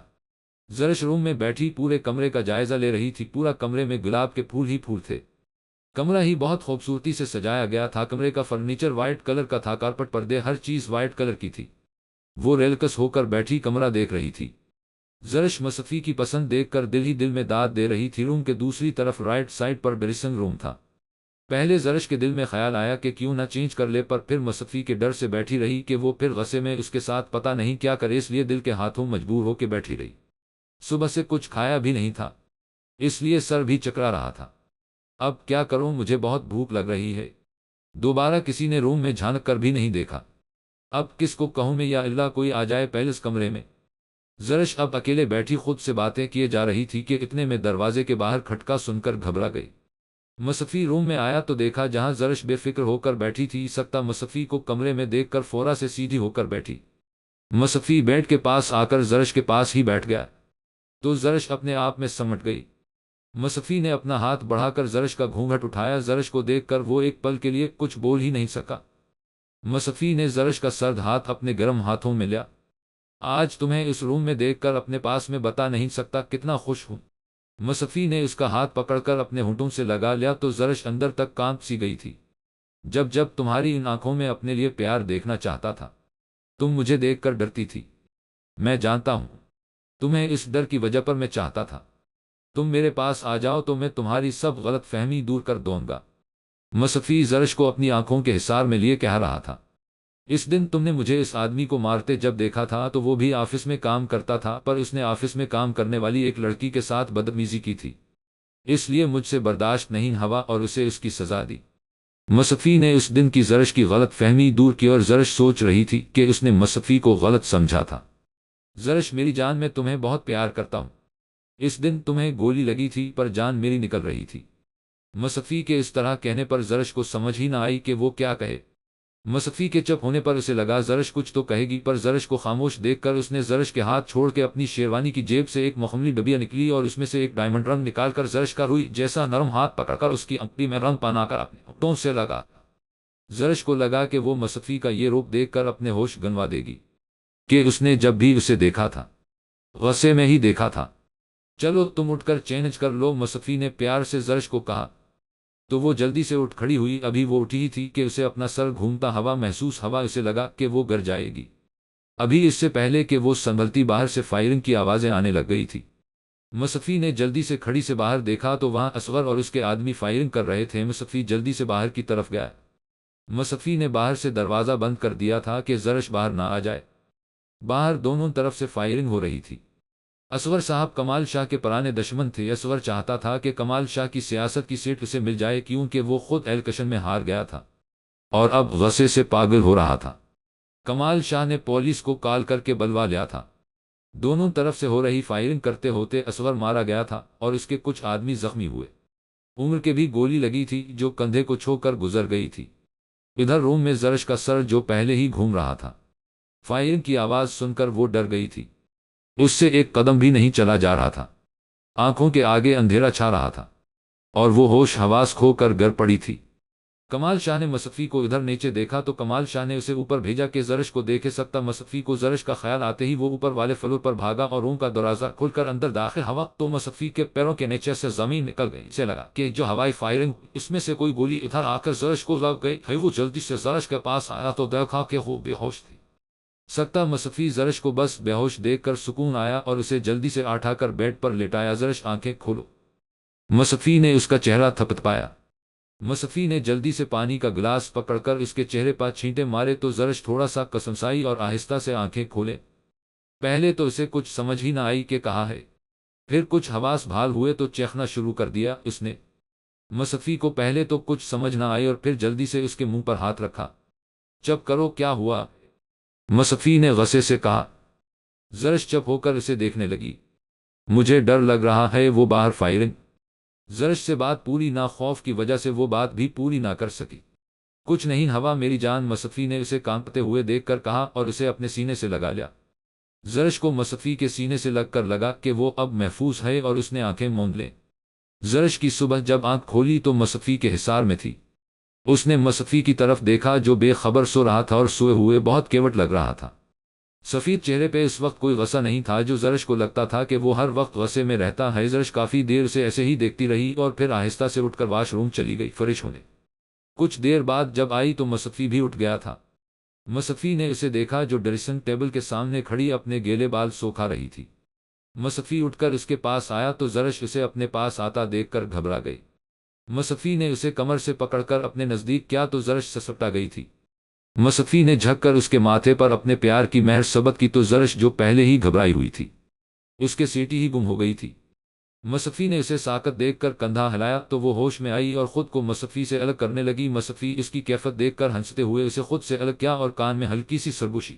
زرش روم میں بیٹھی پورے کمرے کا جائزہ لے رہی تھی۔ پورا کمرے میں گلاب کے پھول ہی پھول تھے۔ کمرہ ہی بہت خوبصورتی سے سجایا گیا تھا۔ کمرے کا فرنیچر وائٹ کلر کا تھا، کارپٹ پردے ہر چیز وائٹ کلر کی تھی۔ وہ ریلکس ہو کر بیٹھی کمرہ دیکھ رہی تھی۔ زرش مصطفی کی پسند دیکھ کر دل ہی دل میں داد دے رہی تھی۔ روم کے دوسری طرف رائٹ سائڈ پر ڈریسنگ روم تھا۔ پہلے زرش کے دل میں خیال آیا کہ کیوں نہ چینج کر لے، پر پھر مصطفی کے ڈر سے بیٹھی رہی کہ وہ پھر غصے میں اس کے ساتھ پتہ نہیں کیا کرے، اس لیے دل کے ہاتھوں مجبور ہو کے بیٹھی رہی۔ صبح سے کچھ کھایا بھی نہیں تھا، اس لیے سر بھی چکرا رہا تھا۔ اب کیا کروں، مجھے بہت بھوک لگ رہی ہے۔ دوبارہ کسی نے روم میں جھانک کر بھی نہیں دیکھا۔ اب کس کو کہوں میں، یا اللہ کوئی آ جائے پیلس کمرے میں۔ زرش اب اکیلے بیٹھی خود سے باتیں کیے جا رہی تھی کہ اتنے میں دروازے کے باہر کھٹکا سن کر گھبرا گئی۔ مصطفی روم میں آیا تو دیکھا جہاں زرش بے فکر ہو کر بیٹھی تھی۔ سکتا مصطفی کو کمرے میں دیکھ کر فورا سے سیدھی ہو کر بیٹھی۔ مصطفی بیڈ کے پاس آ کر زرش کے پاس ہی بیٹھ گیا تو زرش اپنے آپ میں سمٹ گئی۔ مصطفی نے اپنا ہاتھ بڑھا کر زرش کا گھونگھٹ اٹھایا۔ زرش کو دیکھ کر وہ ایک پل کے لیے کچھ بول ہی نہیں سکا۔ مصطفی نے زرش کا سرد ہاتھ اپنے گرم ہاتھوں میں لیا۔ آج تمہیں اس روم میں دیکھ کر اپنے پاس میں بتا نہیں سکتا کتنا خوش ہوں۔ مصطفی نے اس کا ہاتھ پکڑ کر اپنے ہونٹوں سے لگا لیا تو زرش اندر تک کانپ سی گئی تھی۔ جب تمہاری ان آنکھوں میں اپنے لیے پیار دیکھنا چاہتا تھا، تم مجھے دیکھ کر ڈرتی تھی۔ میں جانتا ہوں، تمہیں اس ڈر کی وجہ پر میں چاہتا تھا تم میرے پاس آ جاؤ تو میں تمہاری سب غلط فہمی دور کر دوں گا۔ مصطفی زرش کو اپنی آنکھوں کے حصار میں لیے کہہ رہا تھا، اس دن تم نے مجھے اس آدمی کو مارتے جب دیکھا تھا تو وہ بھی آفس میں کام کرتا تھا، پر اس نے آفس میں کام کرنے والی ایک لڑکی کے ساتھ بدتمیزی کی تھی، اس لیے مجھ سے برداشت نہیں ہوا اور اسے اس کی سزا دی۔ مصطفی نے اس دن کی زرش کی غلط فہمی دور کی اور زرش سوچ رہی تھی کہ اس نے مصطفی کو غلط سمجھا تھا۔ زرش میری جان، میں تمہیں بہت پیار کرتا ہوں۔ اس دن تمہیں گولی لگی تھی پر جان میری نکل رہی تھی۔ مصطفی کے اس طرح کہنے پر زرش کو سمجھ ہی نہ آئی کہ وہ کیا کہے۔ مصطفی کے چپ ہونے پر اسے لگا زرش کچھ تو کہے گی، پر زرش کو خاموش دیکھ کر اس نے زرش کے ہاتھ چھوڑ کے اپنی شیروانی کی جیب سے ایک مخملی ڈبیا نکلی اور اس میں سے ایک ڈائمنڈ رنگ نکال کر زرش کا روئی جیسا نرم ہاتھ پکڑ کر اس کی انگلی میں رنگ پہنا کر اپنے ہونٹوں سے لگا۔ زرش کو لگا کہ وہ مصطفی کا یہ روپ دیکھ کر اپنے ہوش گنوا دے گی کہ اس نے جب بھی اسے دیکھا تھا غصے میں ہی دیکھا تھا۔ چلو تم اٹھ کر چینج کر لو، مصطفی نے پیار سے زرش کو کہا تو وہ جلدی سے اٹھ کھڑی ہوئی۔ ابھی وہ اٹھی ہی تھی کہ اسے اپنا سر گھومتا ہوا محسوس ہوا۔ اسے لگا کہ وہ گر جائے گی۔ ابھی اس سے پہلے کہ وہ سنبھلتی باہر سے فائرنگ کی آوازیں آنے لگ گئی تھی۔ مصطفی نے جلدی سے کھڑی سے باہر دیکھا تو وہاں اصغر اور اس کے آدمی فائرنگ کر رہے تھے۔ مصطفی جلدی سے باہر کی طرف گیا۔ مصطفی نے باہر سے دروازہ بند کر دیا تھا کہ زرش باہر نہ آ جائے۔ باہر دونوں طرف سے فائرنگ ہو رہی تھی۔ اصغر صاحب کمال شاہ کے پرانے دشمن تھے۔ اصغر چاہتا تھا کہ کمال شاہ کی سیاست کی سیٹ اسے مل جائے، کیونکہ وہ خود الیکشن میں ہار گیا تھا اور اب غصے سے پاگل ہو رہا تھا۔ کمال شاہ نے پولیس کو کال کر کے بلوا لیا تھا۔ دونوں طرف سے ہو رہی فائرنگ کرتے ہوتے اصغر مارا گیا تھا اور اس کے کچھ آدمی زخمی ہوئے۔ عمر کے بھی گولی لگی تھی جو کندھے کو چھو کر گزر گئی تھی۔ ادھر روم میں زرش کا سر جو پہلے ہی گھوم رہا تھا، فائرنگ کی آواز سن کر وہ ڈر گئی تھی۔ اس سے ایک قدم بھی نہیں چلا جا رہا تھا، آنکھوں کے آگے اندھیرا چھا رہا تھا اور وہ ہوش حواس کھو کر گر پڑی تھی۔ کمال شاہ نے مصطفی کو ادھر نیچے دیکھا تو کمال شاہ نے اسے اوپر بھیجا کہ زرش کو دیکھے سکتا۔ مصطفی کو زرش کا خیال آتے ہی وہ اوپر والے فلور پر بھاگا اور روم کا دروازہ کھول کر اندر داخل ہوا تو مصطفی کے پیروں کے نیچے سے زمین نکل گئی۔ اسے لگا کہ جو ہوائی فائرنگ اس میں سے کوئی گولی ادھر آ کر زرش کو لگ گئی ہے۔ وہ جلدی سے زرش کے پاس آیا تو دیکھا کہ وہ بے ہوش تھی۔ سکتا مصطفی زرش کو بس بے ہوش دیکھ کر سکون آیا اور اسے جلدی سے اٹھا کر بیڈ پر لٹایا۔ زرش آنکھیں کھولو۔ مصطفی نے اس کا چہرہ تھپتپایا۔ مصطفی نے جلدی سے پانی کا گلاس پکڑ کر اس کے چہرے پر چھینٹے مارے تو زرش تھوڑا سا کسمسائی اور آہستہ سے آنکھیں کھولے۔ پہلے تو اسے کچھ سمجھ ہی نہ آئی کہ کہا ہے، پھر کچھ حواس بحال ہوئے تو چیخنا شروع کر دیا اس نے۔ مصطفی کو پہلے تو کچھ سمجھ نہ آئی اور پھر جلدی سے اس کے منہ پر ہاتھ رکھا۔ چپ کرو، کیا ہوا؟ مصطفی نے غصے سے کہا۔ زرش چپ ہو کر اسے دیکھنے لگی۔ مجھے ڈر لگ رہا ہے، وہ باہر فائرنگ۔ زرش سے بات پوری نہ، خوف کی وجہ سے وہ بات بھی پوری نہ کر سکی۔ کچھ نہیں ہوا میری جان، مصطفی نے اسے کانپتے ہوئے دیکھ کر کہا اور اسے اپنے سینے سے لگا لیا۔ زرش کو مصطفی کے سینے سے لگ کر لگا کہ وہ اب محفوظ ہے اور اس نے آنکھیں موند لیں۔ زرش کی صبح جب آنکھ کھولی تو مصطفی کے حصار میں تھی۔ اس نے مصطفی کی طرف دیکھا جو بے خبر سو رہا تھا اور سوئے ہوئے بہت کیوٹ لگ رہا تھا۔ سفید چہرے پہ اس وقت کوئی غصہ نہیں تھا جو زرش کو لگتا تھا کہ وہ ہر وقت غصے میں رہتا ہے۔ زرش کافی دیر سے ایسے ہی دیکھتی رہی اور پھر آہستہ سے اٹھ کر واش روم چلی گئی فریش ہونے۔ کچھ دیر بعد جب آئی تو مصطفی بھی اٹھ گیا تھا۔ مصطفی نے اسے دیکھا جو ڈریسنگ ٹیبل کے سامنے کھڑی اپنے گیلے بال سوکھا رہی تھی۔ مصطفی اٹھ کر اس کے پاس آیا تو زرش اسے اپنے پاس آتا دیکھ کر گھبرا گئی۔ مصطفی نے اسے کمر سے پکڑ کر اپنے نزدیک کیا تو زرش سسپٹا گئی تھی۔ مصطفی نے جھک کر اس کے ماتھے پر اپنے پیار کی مہر ثبت کی تو زرش جو پہلے ہی گھبرائی ہوئی تھی اس کے سیٹی ہی گم ہو گئی تھی۔ مصطفی نے اسے ساکت دیکھ کر کندھا ہلایا تو وہ ہوش میں آئی اور خود کو مصطفی سے الگ کرنے لگی۔ مصطفی اس کی کیفیت دیکھ کر ہنستے ہوئے اسے خود سے الگ کیا اور کان میں ہلکی سی سرگوشی۔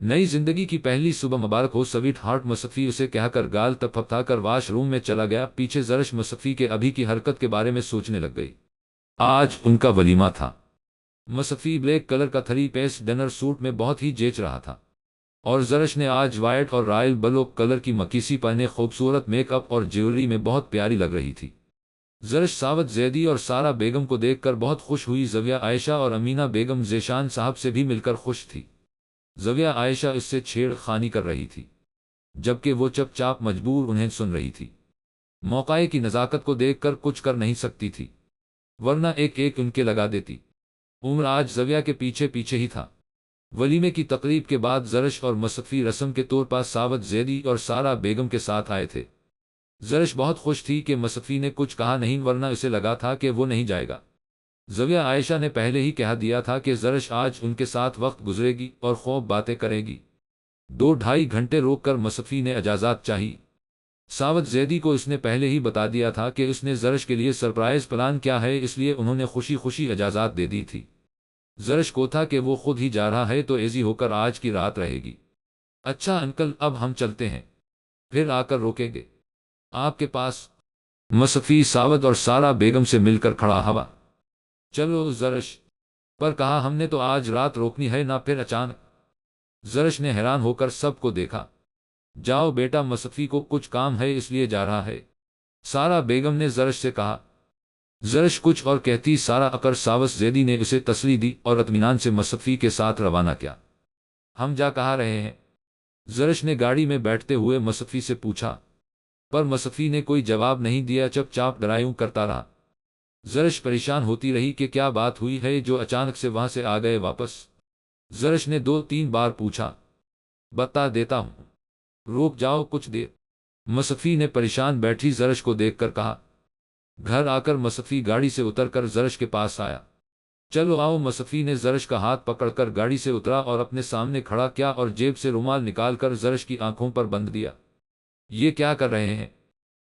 نئی زندگی کی پہلی صبح مبارک ہو سویٹ ہارٹ، مصطفی اسے کہہ کر گال تھپتھا کر واش روم میں چلا گیا۔ پیچھے زرش مصطفی کے ابھی کی حرکت کے بارے میں سوچنے لگ گئی۔ آج ان کا ولیمہ تھا۔ مصطفی بلیک کلر کا تھری پیس ڈنر سوٹ میں بہت ہی جیچ رہا تھا اور زرش نے آج وائٹ اور رائل بلو کلر کی مکیسی پہنے خوبصورت میک اپ اور جیولری میں بہت پیاری لگ رہی تھی۔ زرش ساوت زیدی اور سارا بیگم کو دیکھ کر بہت خوش ہوئی۔ زویہ عائشہ اور امینہ بیگم ذیشان صاحب سے بھی مل کر خوش تھی۔ زویہ عائشہ اس سے چھیڑ خانی کر رہی تھی جبکہ وہ چپ چاپ مجبور انہیں سن رہی تھی۔ موقع کی نزاکت کو دیکھ کر کچھ کر نہیں سکتی تھی ورنہ ایک ایک ان کے لگا دیتی۔ عمر آج زویہ کے پیچھے پیچھے ہی تھا۔ ولیمے کی تقریب کے بعد زرش اور مصطفی رسم کے طور پر ساوت زیدی اور سارا بیگم کے ساتھ آئے تھے۔ زرش بہت خوش تھی کہ مصطفی نے کچھ کہا نہیں ورنہ اسے لگا تھا کہ وہ نہیں جائے گا۔ زویہ عائشہ نے پہلے ہی کہہ دیا تھا کہ زرش آج ان کے ساتھ وقت گزرے گی اور خوب باتیں کرے گی۔ 2-2.5 گھنٹے روک کر مصطفی نے اجازت چاہی۔ ساوت زیدی کو اس نے پہلے ہی بتا دیا تھا کہ اس نے زرش کے لیے سرپرائز پلان کیا ہے، اس لیے انہوں نے خوشی خوشی اجازت دے دی تھی۔ زرش کو تھا کہ وہ خود ہی جا رہا ہے تو ایزی ہو کر آج کی رات رہے گی۔ اچھا انکل، اب ہم چلتے ہیں، پھر آ کر روکیں گے آپ کے پاس۔ مصطفی ساوت اور سارا بیگم سے مل کر کھڑا ہوا۔ چلو زرش، پر کہا ہم نے تو آج رات روکنی ہے نا، پھر اچانک۔ زرش نے حیران ہو کر سب کو دیکھا۔ جاؤ بیٹا، مصطفی کو کچھ کام ہے اس لیے جا رہا ہے، سارا بیگم نے زرش سے کہا۔ زرش کچھ اور کہتی سارا اکر ساوت زیدی نے اسے تسلی دی اور اطمینان سے مصطفی کے ساتھ روانہ کیا۔ ہم جا کہاں رہے ہیں؟ زرش نے گاڑی میں بیٹھتے ہوئے مصطفی سے پوچھا، پر مصطفی نے کوئی جواب نہیں دیا، چپ چاپ ڈرائیونگ کرتا رہا۔ زرش پریشان ہوتی رہی کہ کیا بات ہوئی ہے جو اچانک سے وہاں سے آ گئے واپس۔ زرش نے 2-3 بار پوچھا، بتا دیتا ہوں، روک جاؤ کچھ دیر۔ مصطفی نے پریشان بیٹھی زرش کو دیکھ کر کہا۔ گھر آ کر مصطفی گاڑی سے اتر کر زرش کے پاس آیا۔ چلو آؤ، مصطفی نے زرش کا ہاتھ پکڑ کر گاڑی سے اترا اور اپنے سامنے کھڑا کیا اور جیب سے رومال نکال کر زرش کی آنکھوں پر بندھ دیا۔ یہ کیا کر رہے ہیں؟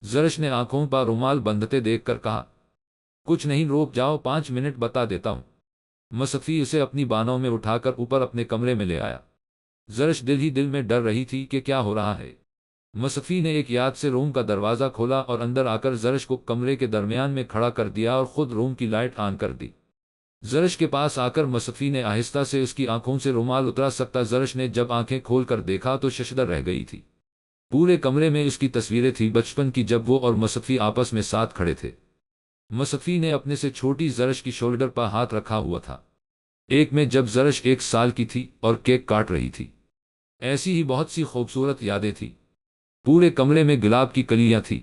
زرش نے آنکھوں پر رومال بندھتے دیکھ کر کہا۔ کچھ نہیں، روک جاؤ 5 منٹ، بتا دیتا ہوں۔ مصطفی اسے اپنی بانوں میں اٹھا کر اوپر اپنے کمرے میں لے آیا۔ زرش دل ہی دل میں ڈر رہی تھی کہ کیا ہو رہا ہے۔ مصطفی نے ایک یاد سے روم کا دروازہ کھولا اور اندر آ کر زرش کو کمرے کے درمیان میں کھڑا کر دیا اور خود روم کی لائٹ آن کر دی۔ زرش کے پاس آ کر مصطفی نے آہستہ سے اس کی آنکھوں سے رومال اترا سکتا۔ زرش نے جب آنکھیں کھول کر دیکھا تو ششدر رہ گئی تھی۔ پورے کمرے میں اس کی تصویریں تھیں بچپن کی، جب وہ اور مصطفی آپس میں ساتھ کھڑے تھے۔ مصطفی نے اپنے سے چھوٹی زرش کی شولڈر پر ہاتھ رکھا ہوا تھا، ایک میں جب زرش 1 سال کی تھی اور کیک کاٹ رہی تھی۔ ایسی ہی بہت سی خوبصورت یادیں تھیں۔ پورے کمرے میں گلاب کی کلیاں تھیں۔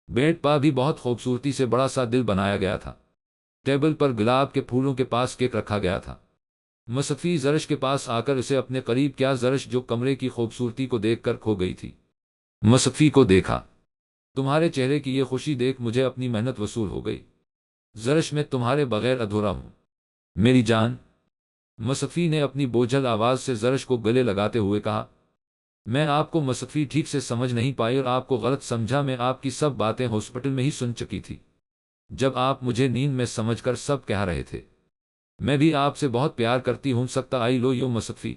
بیڈ پا بھی بہت خوبصورتی سے بڑا سا دل بنایا گیا تھا۔ ٹیبل پر گلاب کے پھولوں کے پاس کیک رکھا گیا تھا۔ مصطفی زرش کے پاس آ کر اسے اپنے قریب کیا۔ زرش جو کمرے کی خوبصورتی کو دیکھ کر کھو گئی تھی، مصطفی کو دیکھا۔ تمہارے چہرے کی یہ خوشی دیکھ مجھے اپنی محنت وصول ہو گئی۔ زرش میں تمہارے بغیر ادھورا ہوں میری جان۔ مصطفی نے اپنی بوجھل آواز سے زرش کو گلے لگاتے ہوئے کہا۔ میں آپ کو مصطفی ٹھیک سے سمجھ نہیں پائی اور آپ کو غلط سمجھا۔ میں آپ کی سب باتیں ہاسپٹل میں ہی سن چکی تھی، جب آپ مجھے نیند میں سمجھ کر سب کہہ رہے تھے۔ میں بھی آپ سے بہت پیار کرتی ہوں سکتا آئی لو یو مصطفی۔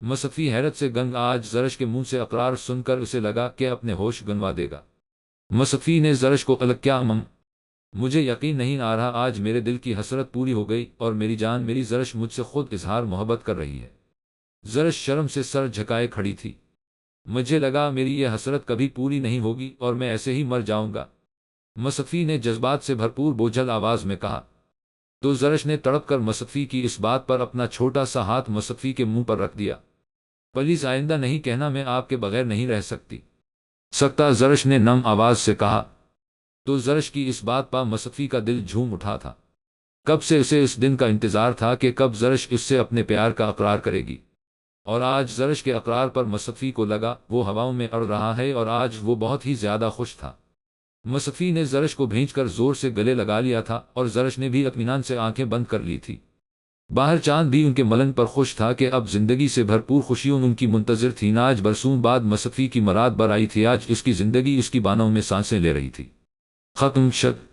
مصطفی حیرت سے گنگ آج زرش کے منہ سے اقرار سن کر اسے لگا کہ اپنے ہوش گنوا دے گا۔ مصطفی نے زرش کو الگ کیا مجھے یقین نہیں آ رہا، آج میرے دل کی حسرت پوری ہو گئی اور میری جان میری زرش مجھ سے خود اظہار محبت کر رہی ہے۔ زرش شرم سے سر جھکائے کھڑی تھی۔ مجھے لگا میری یہ حسرت کبھی پوری نہیں ہوگی اور میں ایسے ہی مر جاؤں گا، مصطفی نے جذبات سے بھرپور بوجھل آواز میں کہا۔ تو زرش نے تڑپ کر مصطفی کی اس بات پر اپنا چھوٹا سا ہاتھ مصطفی کے منہ پر رکھ دیا۔ پلیز آئندہ نہیں کہنا، میں آپ کے بغیر نہیں رہ سکتا، زرش نے نم آواز سے کہا۔ تو زرش کی اس بات پر مصطفی کا دل جھوم اٹھا تھا۔ کب سے اسے اس دن کا انتظار تھا کہ کب زرش اس سے اپنے پیار کا اقرار کرے گی، اور آج زرش کے اقرار پر مصطفی کو لگا وہ ہواؤں میں اڑ رہا ہے اور آج وہ بہت ہی زیادہ خوش تھا۔ مصطفی نے زرش کو بھینچ کر زور سے گلے لگا لیا تھا اور زرش نے بھی اطمینان سے آنکھیں بند کر لی تھی۔ باہر چاند بھی ان کے ملن پر خوش تھا کہ اب زندگی سے بھرپور خوشیوں ان کی منتظر تھیں۔ آج برسوں بعد مصطفی کی مراد بر آئی تھی، آج اس کی زندگی اس کی بانوں میں سانسیں لے رہی تھی۔ ختم شد۔